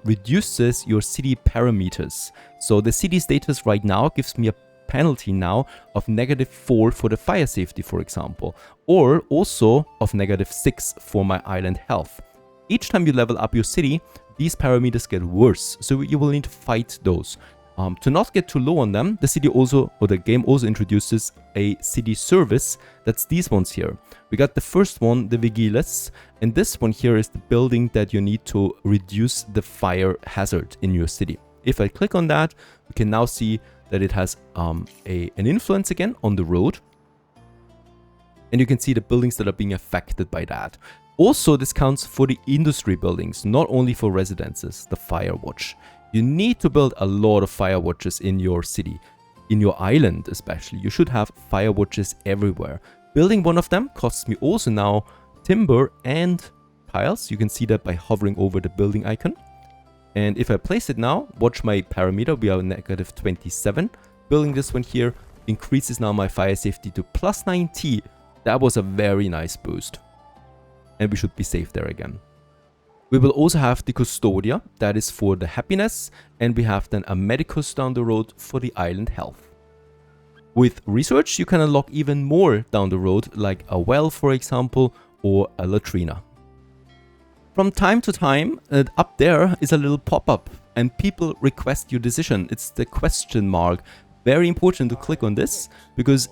reduces your city parameters. So the city status right now gives me a penalty now of -4 for the fire safety, for example, or also of -6 for my island health. Each time you level up your city, these parameters get worse, so you will need to fight those. To not get too low on them, the city also, or the game also introduces a city service. That's these ones here. We got the first one, the Vigiles, and this one here is the building that you need to reduce the fire hazard in your city. If I click on that, we can now see that it has an influence again on the road. And you can see the buildings that are being affected by that. Also, this counts for the industry buildings, not only for residences, the fire watch. You need to build a lot of fire watches in your city, in your island especially. You should have fire watches everywhere. Building one of them costs me also now timber and tiles. You can see that by hovering over the building icon. And if I place it now, watch my parameter, we are -27. Building this one here increases now my fire safety to +90. That was a very nice boost. And we should be safe there again. We will also have the Custodia, that is for the happiness, and we have then a Medicus down the road for the island health. With research, you can unlock even more down the road, like a well, for example, or a latrina. From time to time, up there is a little pop-up, and people request your decision. It's the question mark. Very important to click on this, because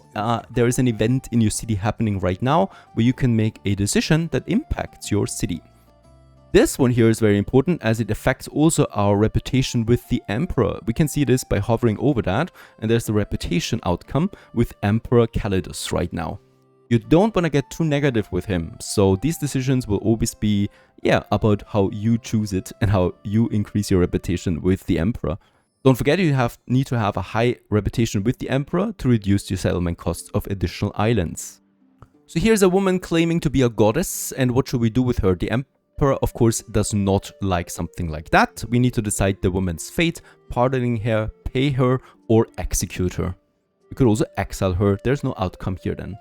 there is an event in your city happening right now where you can make a decision that impacts your city. This one here is very important as it affects also our reputation with the Emperor. We can see this by hovering over that, and there's the reputation outcome with Emperor Calidus right now. You don't want to get too negative with him, so these decisions will always be, yeah, about how you choose it and how you increase your reputation with the Emperor. Don't forget you need to have a high reputation with the Emperor to reduce your settlement costs of additional islands. So here's a woman claiming to be a goddess, and what should we do with her? The Emperor, of course, does not like something like that. We need to decide the woman's fate, pardoning her, pay her, or execute her. We could also exile her. There's no outcome here then.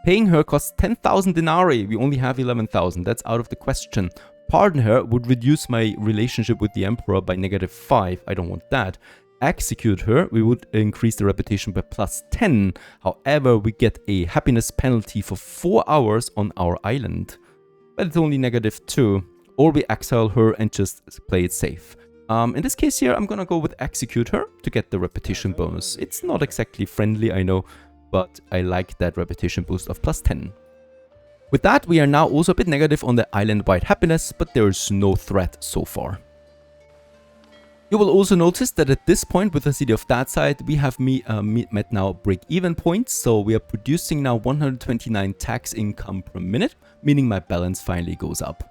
Paying her costs 10,000 denarii. We only have 11,000. That's out of the question. Pardon her would reduce my relationship with the Emperor by -5. I don't want that. Execute her, we would increase the reputation by +10. However, we get a happiness penalty for 4 hours on our island. But it's only -2. Or we exile her and just play it safe. In this case here, I'm gonna go with execute her to get the reputation bonus. It's not exactly friendly, I know, but I like that reputation boost of +10. With that, we are now also a bit negative on the island-wide happiness, but there is no threat so far. You will also notice that at this point with the city of that side, we have met now break-even points, so we are producing now 129 tax income per minute, meaning my balance finally goes up.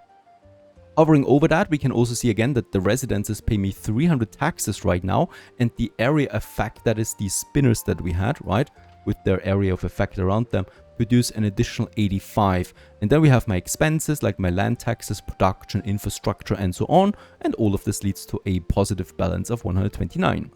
Hovering over that, we can also see again that the residences pay me 300 taxes right now, and the area effect, that is the spinners that we had, right, with their area of effect around them, produce an additional 85. And then we have my expenses like my land taxes, production, infrastructure, and so on, and all of this leads to a positive balance of 129.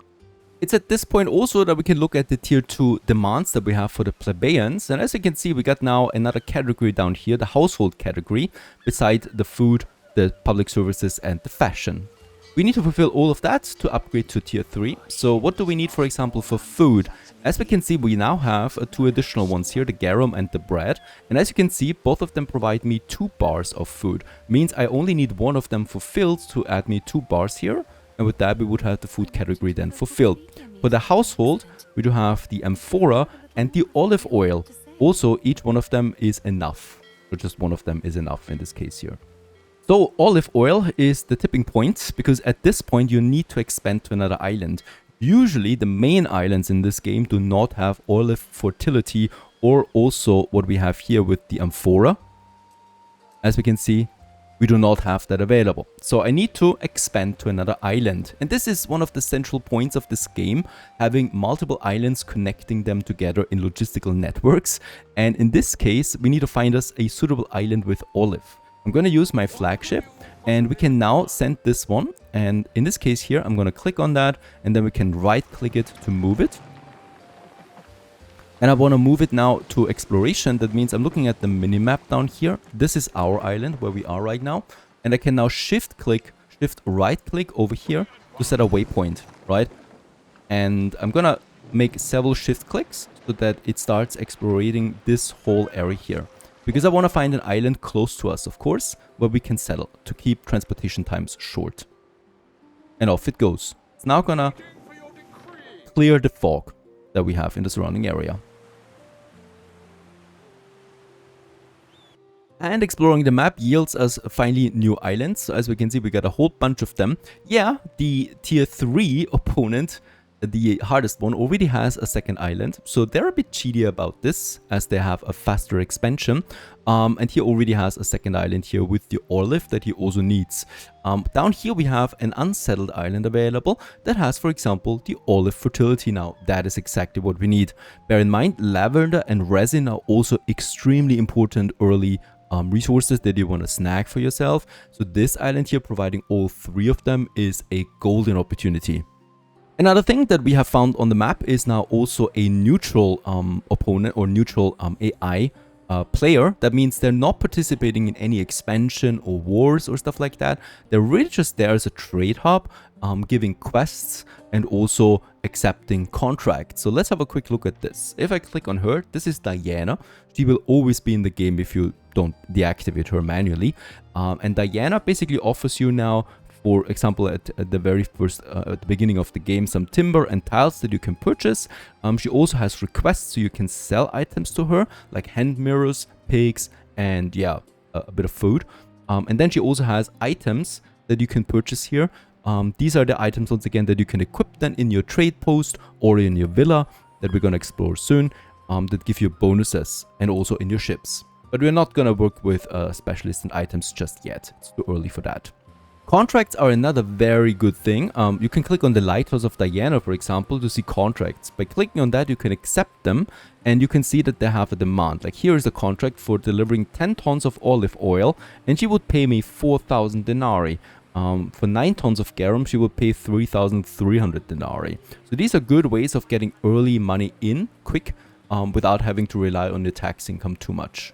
It's at this point also that we can look at the tier 2 demands that we have for the plebeians, and as you can see, we got now another category down here, the household category, beside the food, the public services, and the fashion. We need to fulfill all of that to upgrade to tier 3. So what do we need, for example, for food? As we can see, we now have 2 additional ones here, the garum and the bread. And as you can see, both of them provide me 2 bars of food. Means I only need one of them fulfilled to add me 2 bars here. And with that, we would have the food category then fulfilled. For the household, we do have the amphora and the olive oil. Also, each one of them is enough. So just one of them is enough in this case here. So olive oil is the tipping point, because at this point you need to expand to another island. Usually the main islands in this game do not have olive fertility, or also what we have here with the amphora. As we can see, we do not have that available. So I need to expand to another island. And this is one of the central points of this game, having multiple islands connecting them together in logistical networks. And in this case, we need to find us a suitable island with olive. I'm going to use my flagship, and we can now send this one. And in this case here, I'm going to click on that, and then we can right click it to move it. And I want to move it now to exploration. That means I'm looking at the minimap down here. This is our island where we are right now. And I can now shift right click over here to set a waypoint, right? And I'm going to make several shift clicks so that it starts exploring this whole area here. Because I want to find an island close to us, of course, where we can settle to keep transportation times short. And off it goes. It's now gonna clear the fog that we have in the surrounding area. And exploring the map yields us finally new islands. So as we can see, we got a whole bunch of them. Yeah, the tier 3 opponent, the hardest one, already has a second island, so they're a bit cheaty about this as they have a faster expansion, and he already has a second island here with the olive that he also needs. Down here we have an unsettled island available that has, for example, the olive fertility now. That is exactly what we need. Bear in mind, lavender and resin are also extremely important early resources that you want to snag for yourself, so this island here providing all 3 of them is a golden opportunity. Another thing that we have found on the map is now also a neutral opponent or neutral AI player. That means they're not participating in any expansion or wars or stuff like that. They're really just there as a trade hub, giving quests and also accepting contracts. So let's have a quick look at this. If I click on her, this is Diana. She will always be in the game if you don't deactivate her manually. And Diana basically offers you now, for example, at the very first, at the beginning of the game, some timber and tiles that you can purchase. She also has requests, so you can sell items to her, like hand mirrors, pigs, and yeah, a bit of food. And then she also has items that you can purchase here. These are the items, once again, that you can equip then in your trade post or in your villa that we're going to explore soon, that give you bonuses, and also in your ships. But we're not going to work with specialists and items just yet. It's too early for that. Contracts are another very good thing. You can click on the Lighthouse of Diana, for example, to see contracts. By clicking on that, you can accept them, and you can see that they have a demand. Like, here is a contract for delivering 10 tons of olive oil, and she would pay me 4,000 denarii. For 9 tons of garum, she would pay 3,300 denarii. So these are good ways of getting early money in quick, without having to rely on your tax income too much.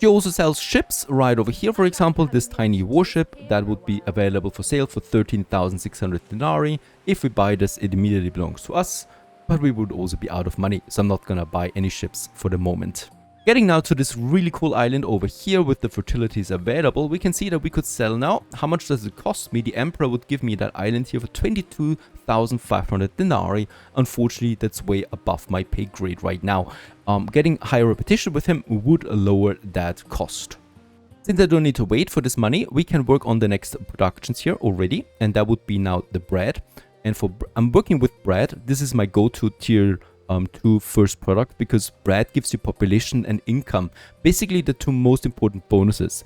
She also sells ships right over here. For example, this tiny warship that would be available for sale for 13,600 denarii. If we buy this, it immediately belongs to us, but we would also be out of money, so I'm not gonna buy any ships for the moment. Getting now to this really cool island over here with the fertilities available, we can see that we could sell now. How much does it cost me? The Emperor would give me that island here for 22,500 denarii. Unfortunately, that's way above my pay grade right now. Getting higher repetition with him would lower that cost. Since I don't need to wait for this money, we can work on the next productions here already, and that would be now the bread. And I'm working with bread. This is my go-to tier 2 first product, because bread gives you population and income, basically the two most important bonuses.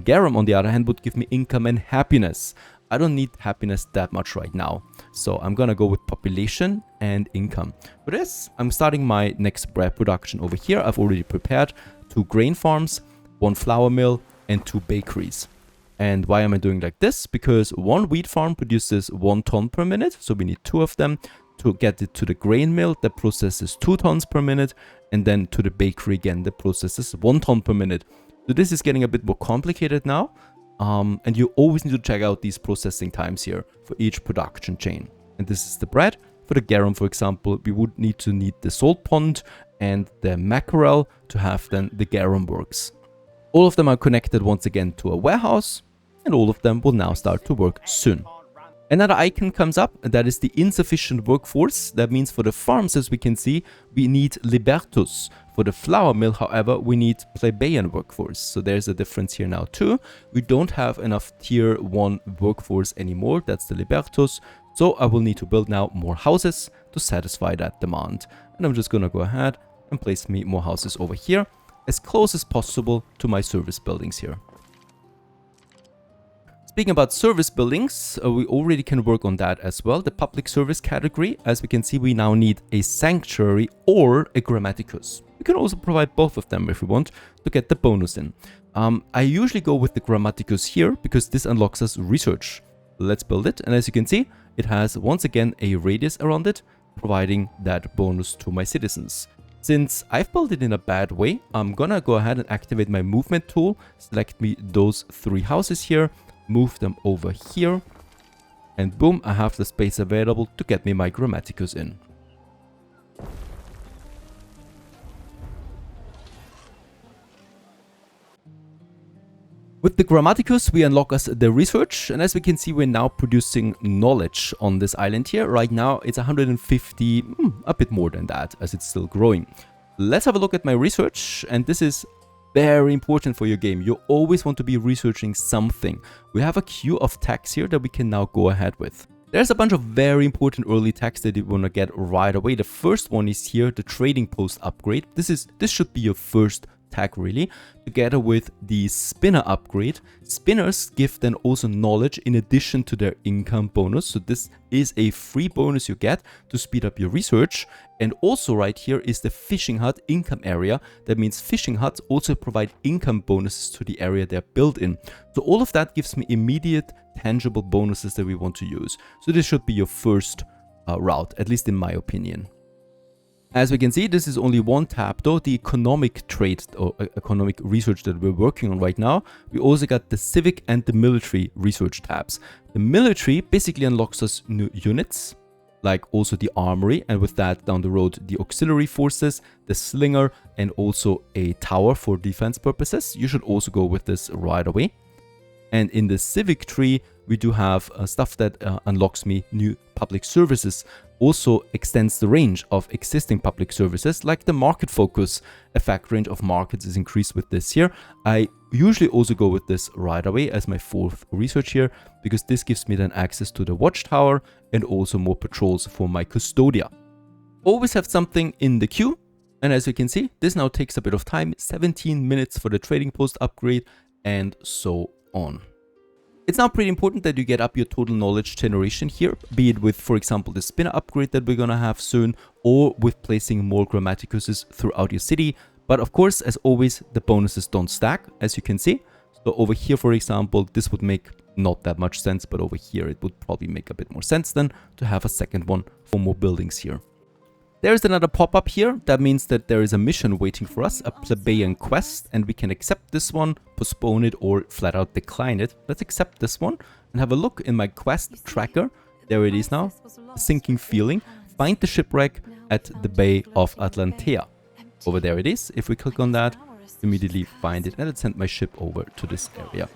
Garum, on the other hand, would give me income and happiness. I don't need happiness that much right now, so I'm gonna go with population and income. For this, I'm starting my next bread production over here. I've already prepared 2 grain farms, 1 flour mill, and 2 bakeries. And why am I doing like this? Because 1 wheat farm produces 1 ton per minute, so we need 2 of them to get it to the grain mill that processes 2 tons per minute, and then to the bakery again that processes 1 ton per minute. So this is getting a bit more complicated now, and you always need to check out these processing times here for each production chain. And this is the bread. For the garum, for example, we would need the salt pond and the mackerel to have then the garum works. All of them are connected once again to a warehouse, and all of them will now start to work soon. Another icon comes up, and that is the insufficient workforce. That means for the farms, as we can see, we need libertus. For the flour mill, however, we need plebeian workforce. So there's a difference here now too. We don't have enough tier 1 workforce anymore. That's the libertus. So I will need to build now more houses to satisfy that demand. And I'm just gonna go ahead and place me more houses over here, as close as possible to my service buildings here. Speaking about service buildings, we already can work on that as well. The public service category, as we can see, we now need a sanctuary or a grammaticus. We can also provide both of them if we want to get the bonus in. I usually go with the grammaticus here because this unlocks us research. Let's build it, and as you can see, it has once again a radius around it, providing that bonus to my citizens. Since I've built it in a bad way, I'm gonna go ahead and activate my movement tool, select me those 3 houses here, move them over here, and boom, I have the space available to get me my grammaticus in. With the grammaticus, we unlock us the research, and as we can see, we're now producing knowledge on this island here. Right now, it's 150, a bit more than that, as it's still growing. Let's have a look at my research, and this is very important for your game. You always want to be researching something. We have a queue of tags here that we can now go ahead with. There's a bunch of very important early tags that you want to get right away. The first one is here, the trading post upgrade. This should be your first tag really, together with the spinner upgrade. Spinners give then also knowledge in addition to their income bonus, so this is a free bonus you get to speed up your research. And also right here is the fishing hut income area. That means fishing huts also provide income bonuses to the area they're built in. So all of that gives me immediate tangible bonuses that we want to use. So this should be your first route, at least in my opinion. As we can see, this is only one tab though, the economic trade or economic research that we're working on right now. We also got the civic and the military research tabs. The military basically unlocks us new units, like also the armory, and with that down the road the auxiliary forces, the slinger, and also a tower for defense purposes. You should also go with this right away. And in the civic tree, we do have stuff that unlocks me new public services. also extends the range of existing public services, like the market focus effect range of markets is increased with this here. I usually also go with this right away as my 4th research here, because this gives me then access to the watchtower and also more patrols for my custodia. Always have something in the queue, and as you can see, this now takes a bit of time, 17 minutes for the trading post upgrade and so on. It's now pretty important that you get up your total knowledge generation here, be it with, for example, the spinner upgrade that we're gonna have soon, or with placing more grammaticuses throughout your city. But of course, as always, the bonuses don't stack, as you can see. So over here, for example, this would make not that much sense, but over here it would probably make a bit more sense then to have a second one for more buildings here. There's another pop-up here. That means that there is a mission waiting for us, a plebeian quest, and we can accept this one, postpone it, or flat out decline it. Let's accept this one and have a look in my quest tracker. There it is now, a sinking feeling. Find the shipwreck at the Bay of Atlantea. Over there it is. If we click on that, immediately find it, and let's send my ship over to this area.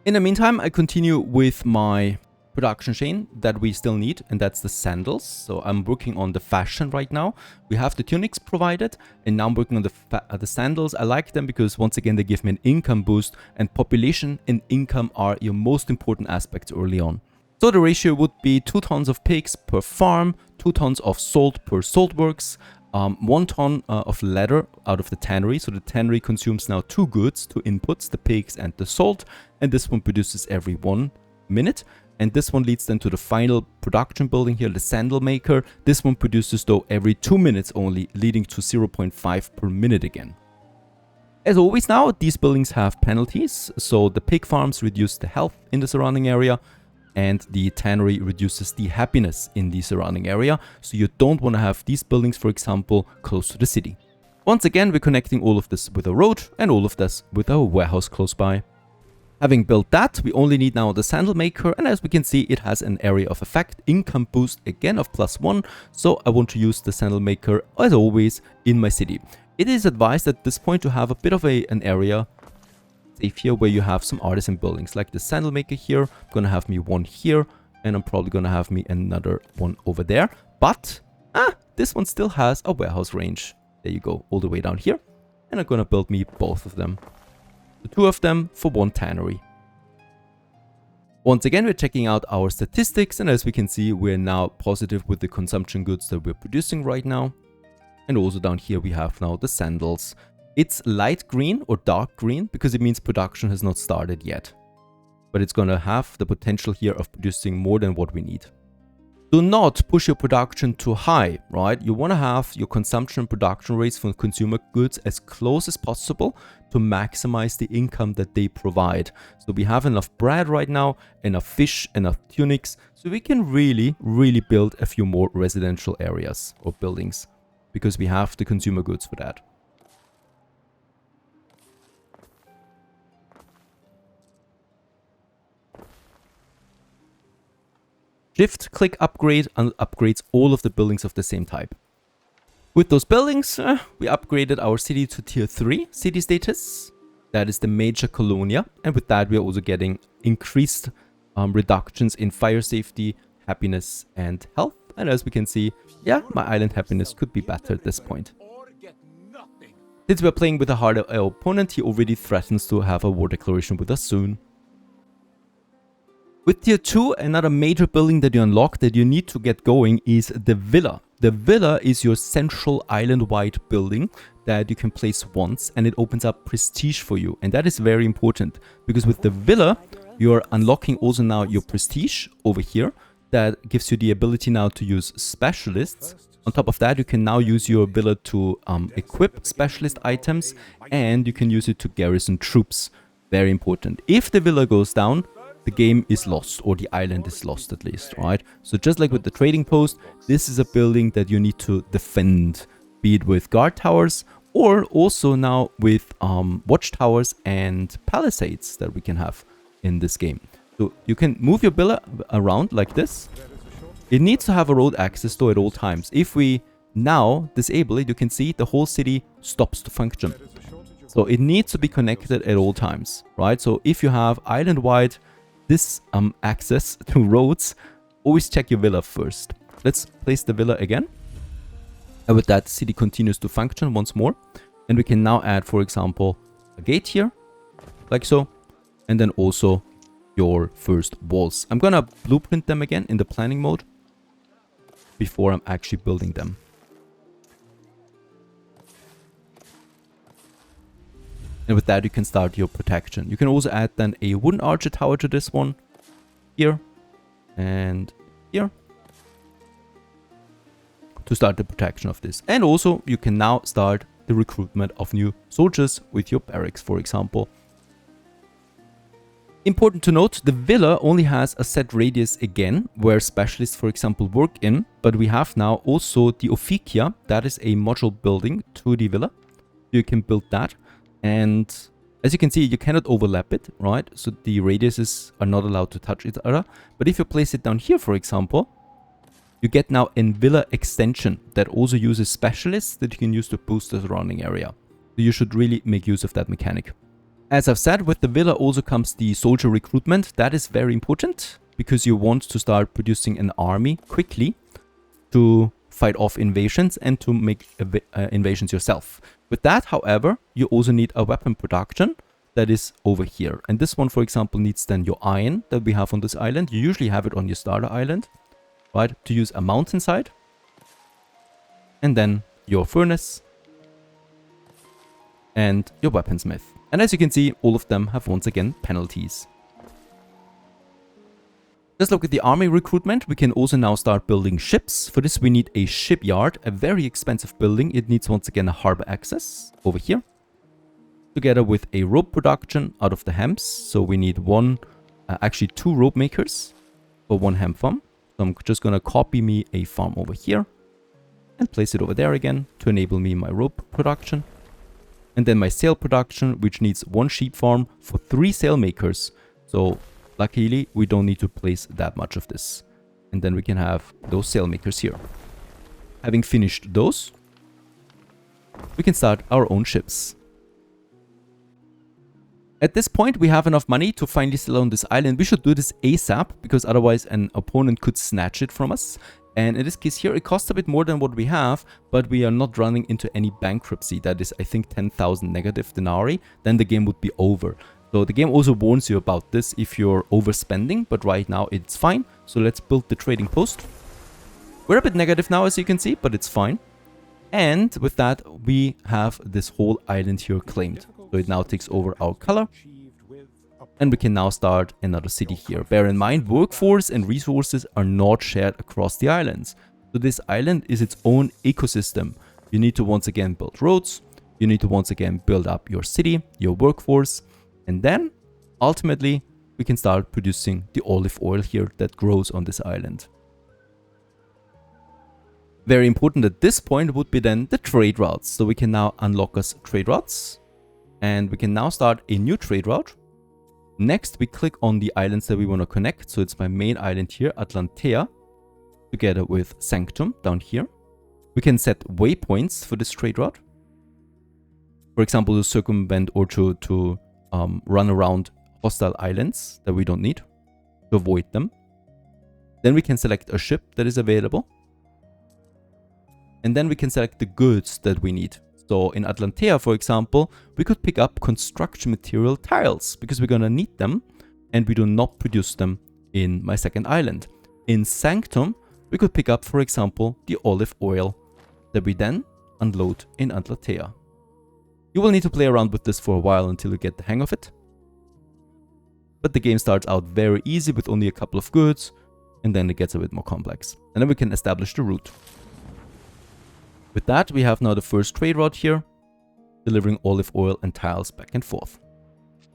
In the meantime, I continue with my production chain that we still need, and that's the sandals. So I'm working on the fashion right now. We have the tunics provided, and now I'm working on the sandals. I like them because once again they give me an income boost, and population and income are your most important aspects early on. So the ratio would be 2 tons of pigs per farm, 2 tons of salt per saltworks, 1 ton of leather out of the tannery. So the tannery consumes now 2 goods, 2 inputs, the pigs and the salt, and this one produces every 1 minute. And this one leads then to the final production building here, the sandal maker. This one produces though every 2 minutes only, leading to 0.5 per minute again. As always now, these buildings have penalties. So the pig farms reduce the health in the surrounding area, and the tannery reduces the happiness in the surrounding area. So you don't want to have these buildings, for example, close to the city. Once again, we're connecting all of this with a road and all of this with a warehouse close by. Having built that, we only need now the sandal maker, and as we can see, it has an area of effect, income boost again of +1, so I want to use the sandal maker as always in my city. It is advised at this point to have a bit of an area safe here where you have some artisan buildings, like the sandal maker here. I'm gonna have me one here, and I'm probably gonna have me another one over there, but this one still has a warehouse range. There you go, all the way down here, and I'm gonna build me both of them. The 2 of them for 1 tannery. Once again, we're checking out our statistics, and as we can see, we're now positive with the consumption goods that we're producing right now. And also down here we have now the sandals. It's light green or dark green because it means production has not started yet. But it's gonna have the potential here of producing more than what we need. Do not push your production too high, right? You want to have your consumption and production rates for consumer goods as close as possible to maximize the income that they provide. So we have enough bread right now, enough fish, enough tunics, so we can really build a few more residential areas or buildings because we have the consumer goods for that. Shift-click upgrade and upgrades all of the buildings of the same type. With those buildings, we upgraded our city to tier 3 city status. That is the major colonia, and with that we are also getting increased reductions in fire safety, happiness and health. And as we can see, yeah, my island happiness could be better at this point. Since we are playing with a harder opponent, he already threatens to have a war declaration with us soon. With tier 2, another major building that you unlock that you need to get going is the villa. The villa is your central island-wide building that you can place once, and it opens up prestige for you. And that is very important because with the villa, you're unlocking also now your prestige over here. That gives you the ability now to use specialists. On top of that, you can now use your villa to equip specialist items, and you can use it to garrison troops. Very important. If the villa goes down, the game is lost, or the island is lost at least, right? So just like with the trading post, this is a building that you need to defend, be it with guard towers or also now with watchtowers and palisades that we can have in this game. So you can move your villa around like this. It needs to have a road access though at all times. If we now disable it, you can see the whole city stops to function. So it needs to be connected at all times, right? So if you have island-wide this access to roads, always check your villa first. let's place the villa again. And with that, the city continues to function once more. And we can now add, for example, a gate here, like so. And then also your first walls. I'm gonna blueprint them again in the planning mode before I'm actually building them. And with that, you can start your protection. You can also add then a wooden archer tower to this one, here and here, to start the protection of this. And also, you can now start the recruitment of new soldiers with your barracks, for example. Important to note, the villa only has a set radius again, where specialists, for example, work in. But we have now also the Ophikia, that is a module building to the villa. You can build that. And as you can see, you cannot overlap it, right? So the radiuses are not allowed to touch each other. But if you place it down here, for example, you get now a villa extension that also uses specialists that you can use to boost the surrounding area. So you should really make use of that mechanic. As I've said, with the villa also comes the soldier recruitment. That is very important because you want to start producing an army quickly to fight off invasions and to make invasions yourself. With that, however, you also need a weapon production that is over here. And this one, for example, needs then your iron that we have on this island. You usually have it on your starter island, right? To use a mountainside. And then your furnace and your weaponsmith. And as you can see, all of them have once again penalties. Let's look at the army recruitment. We can also now start building ships. For this, we need a shipyard, a very expensive building. It needs once again a harbor access over here, together with a rope production out of the hemps. So we need actually two rope makers for one hemp farm. So I'm just going to copy me a farm over here and place it over there again to enable me my rope production. And then my sail production, which needs one sheep farm for 3 sail makers. So luckily, we don't need to place that much of this. And then we can have those sail makers here. Having finished those, we can start our own ships. At this point, we have enough money to finally settle on this island. We should do this ASAP, because otherwise an opponent could snatch it from us. And in this case here, it costs a bit more than what we have, but we are not running into any bankruptcy. That is, I think, 10,000 negative denarii. Then the game would be over. So the game also warns you about this if you're overspending, but right now it's fine. So let's build the trading post. We're a bit negative now, as you can see, but it's fine. And with that, we have this whole island here claimed. So it now takes over our color. And we can now start another city here. Bear in mind, workforce and resources are not shared across the islands. So this island is its own ecosystem. You need to once again build roads. You need to once again build up your city, your workforce. And then, ultimately, we can start producing the olive oil here that grows on this island. Very important at this point would be then the trade routes. So we can now unlock us trade routes. And we can now start a new trade route. Next, we click on the islands that we want to connect. So it's my main island here, Atlantea, together with Sanctum down here. We can set waypoints for this trade route. For example, to circumvent or to run around hostile islands that we don't need, to avoid them. Then we can select a ship that is available. And then we can select the goods that we need. So in Atlantea, for example, we could pick up construction material tiles because we're going to need them, and we do not produce them in my second island. In Sanctum, we could pick up, for example, the olive oil that we then unload in Atlantea. You will need to play around with this for a while until you get the hang of it. But the game starts out very easy with only a couple of goods, and then it gets a bit more complex. And then we can establish the route. With that, we have now the first trade route here, delivering olive oil and tiles back and forth.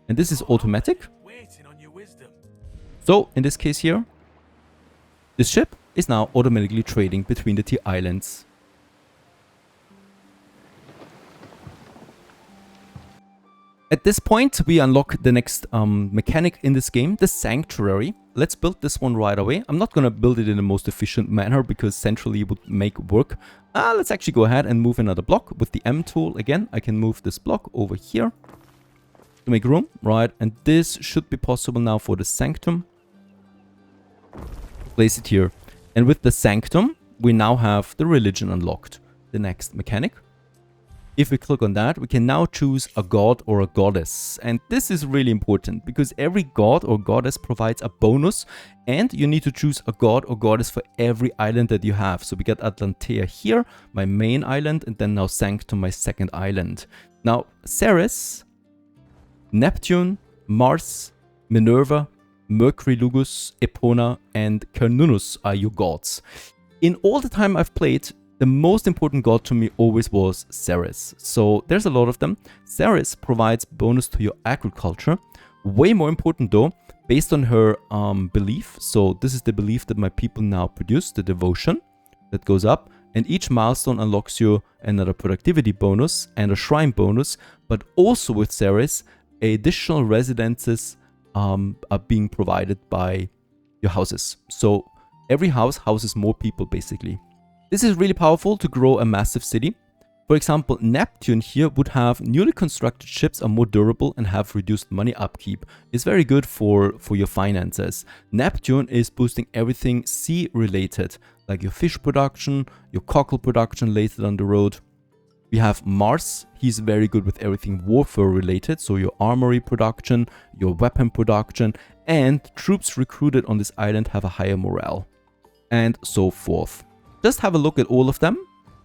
And this is automatic. So, in this case here, this ship is now automatically trading between the two islands. At this point, we unlock the next mechanic in this game, the Sanctuary. Let's build this one right away. I'm not going to build it in the most efficient manner because centrally it would make work. Let's actually go ahead and move another block with the M tool. Again, I can move this block over here to make room, right? And this should be possible now for the Sanctum. Place it here. And with the Sanctum, we now have the religion unlocked. The next mechanic. If we click on that, we can now choose a god or a goddess. And this is really important because every god or goddess provides a bonus, and you need to choose a god or goddess for every island that you have. So we got Atlantea here, my main island, and then now Sanctum, my second island. Now, Ceres, Neptune, Mars, Minerva, Mercury Lugus, Epona, and Cernunnos are your gods. In all the time I've played, the most important god to me always was Ceres. So there's a lot of them. Ceres provides bonus to your agriculture. Way more important though, based on her belief. So this is the belief that my people now produce, the devotion that goes up. And each milestone unlocks you another productivity bonus and a shrine bonus. But also with Ceres, additional residences are being provided by your houses. So every house houses more people basically. This is really powerful to grow a massive city. For example, Neptune here would have newly constructed ships are more durable and have reduced money upkeep. It's very good for your finances. Neptune is boosting everything sea related, like your fish production, your cockle production later down the road. We have Mars. He's very good with everything warfare related, so your armory production, your weapon production, and troops recruited on this island have a higher morale, and so forth. Just have a look at all of them,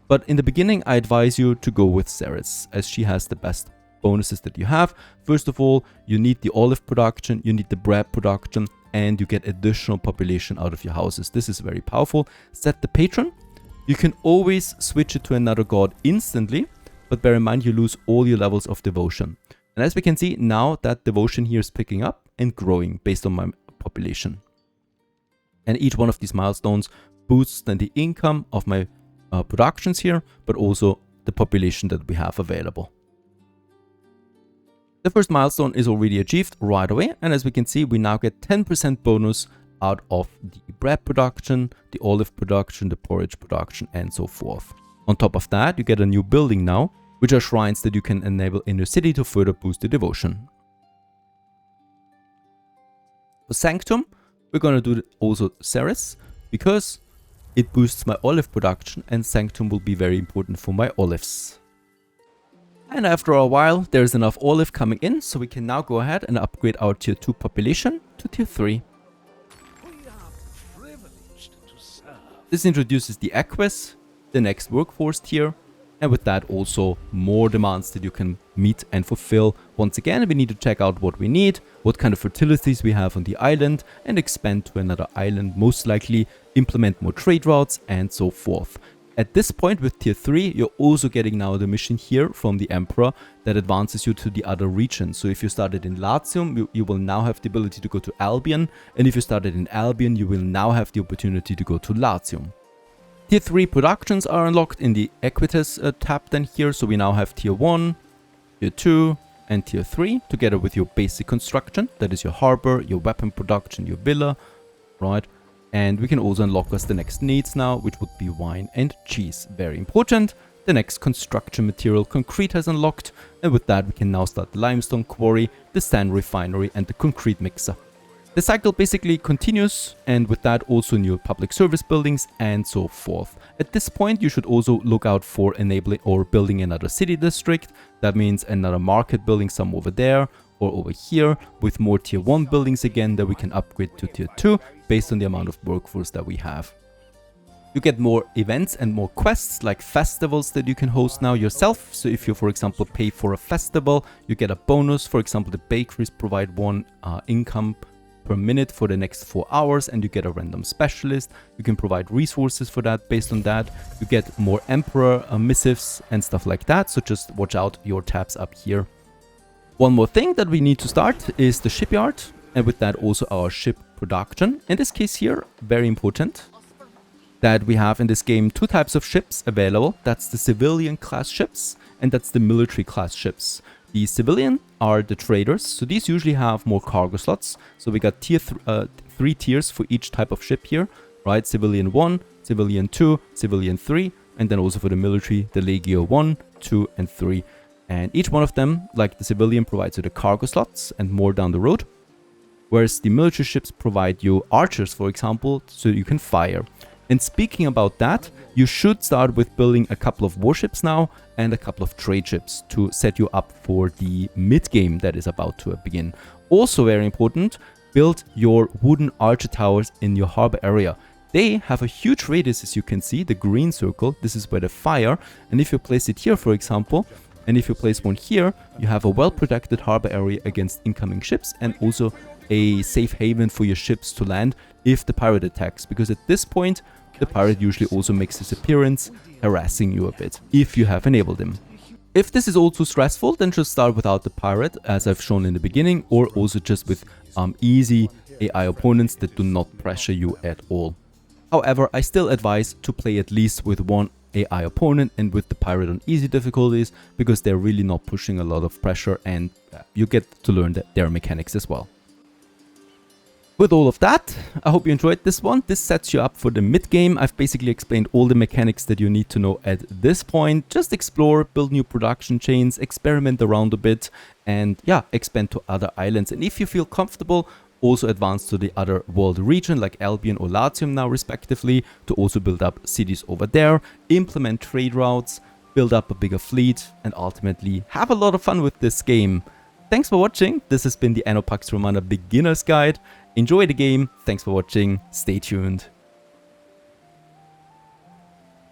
but in the beginning I advise you to go with Ceres, as she has the best bonuses that you have. First of all, you need the olive production, you need the bread production, and you get additional population out of your houses. This is very powerful. Set the patron. You can always switch it to another god instantly, but bear in mind you lose all your levels of devotion. And as we can see, now that devotion here is picking up and growing based on my population. And each one of these milestones boosts then the income of my productions here, but also the population that we have available. The first milestone is already achieved right away, and as we can see, we now get 10% bonus out of the bread production, the olive production, the porridge production, and so forth. On top of that, you get a new building now, which are shrines that you can enable in your city to further boost the devotion. For Sanctum, we're going to do also Ceres, because it boosts my olive production, and Sanctum will be very important for my olives. And after a while, there's enough olive coming in, so we can now go ahead and upgrade our tier 2 population to tier 3. This introduces the Equus, the next workforce tier, and with that also more demands that you can meet and fulfill. Once again, we need to check out what we need, what kind of fertilities we have on the island, and expand to another island, most likely implement more trade routes, and so forth. At this point with tier 3, you're also getting now the mission here from the Emperor that advances you to the other regions. So if you started in Latium, you will now have the ability to go to Albion, and if you started in Albion, you will now have the opportunity to go to Latium. Tier 3 productions are unlocked in the Equitas tab then here, so we now have tier 1, tier 2, and tier 3, together with your basic construction, that is your harbor, your weapon production, your villa, right? And we can also unlock us the next needs now, which would be wine and cheese, very important. The next construction material, concrete, has unlocked, and with that we can now start the limestone quarry, the sand refinery, and the concrete mixer. The cycle basically continues, and with that also new public service buildings and so forth. At this point you should also look out for enabling or building another city district. That means another market building, some over there or over here, with more tier 1 buildings again that we can upgrade to tier 2 based on the amount of workforce that we have. You get more events and more quests like festivals that you can host now yourself. So if you, for example, pay for a festival, you get a bonus. For example, the bakeries provide 1 income per minute for the next 4 hours, and you get a random specialist. You can provide resources for that. Based on that, you get more emperor missives and stuff like that, so just watch out your tabs up here. One more thing that we need to start is the shipyard, and with that also our ship production. In this case here, very important that we have in this game 2 types of ships available. That's the civilian class ships, and that's the military class ships. The civilian are the traders, so these usually have more cargo slots. So we got 3 tiers for each type of ship here, right? Civilian 1, Civilian 2, Civilian 3, and then also for the military, the Legio 1, 2, and 3. And each one of them, like the civilian, provides you the cargo slots and more down the road. Whereas the military ships provide you archers, for example, so you can fire. And speaking about that, you should start with building a couple of warships now and a couple of trade ships to set you up for the mid-game that is about to begin. Also very important, build your wooden archer towers in your harbor area. They have a huge radius, as you can see, the green circle. This is where the fire, and if you place it here, for example, and if you place one here, you have a well-protected harbor area against incoming ships and also a safe haven for your ships to land if the pirate attacks, because at this point the pirate usually also makes his appearance, harassing you a bit if you have enabled him. If this is all too stressful, then just start without the pirate, as I've shown in the beginning, or also just with easy AI opponents that do not pressure you at all. However, I still advise to play at least with one AI opponent and with the pirate on easy difficulties, because they're really not pushing a lot of pressure and you get to learn their mechanics as well. With all of that, I hope you enjoyed this one. This sets you up for the mid-game. I've basically explained all the mechanics that you need to know at this point. Just explore, build new production chains, experiment around a bit, and yeah, expand to other islands. And if you feel comfortable, also advance to the other world region like Albion or Latium now respectively, to also build up cities over there, implement trade routes, build up a bigger fleet, and ultimately have a lot of fun with this game. Thanks for watching. This has been the Anno Pax Romana Beginner's Guide. Enjoy the game. Thanks for watching. Stay tuned.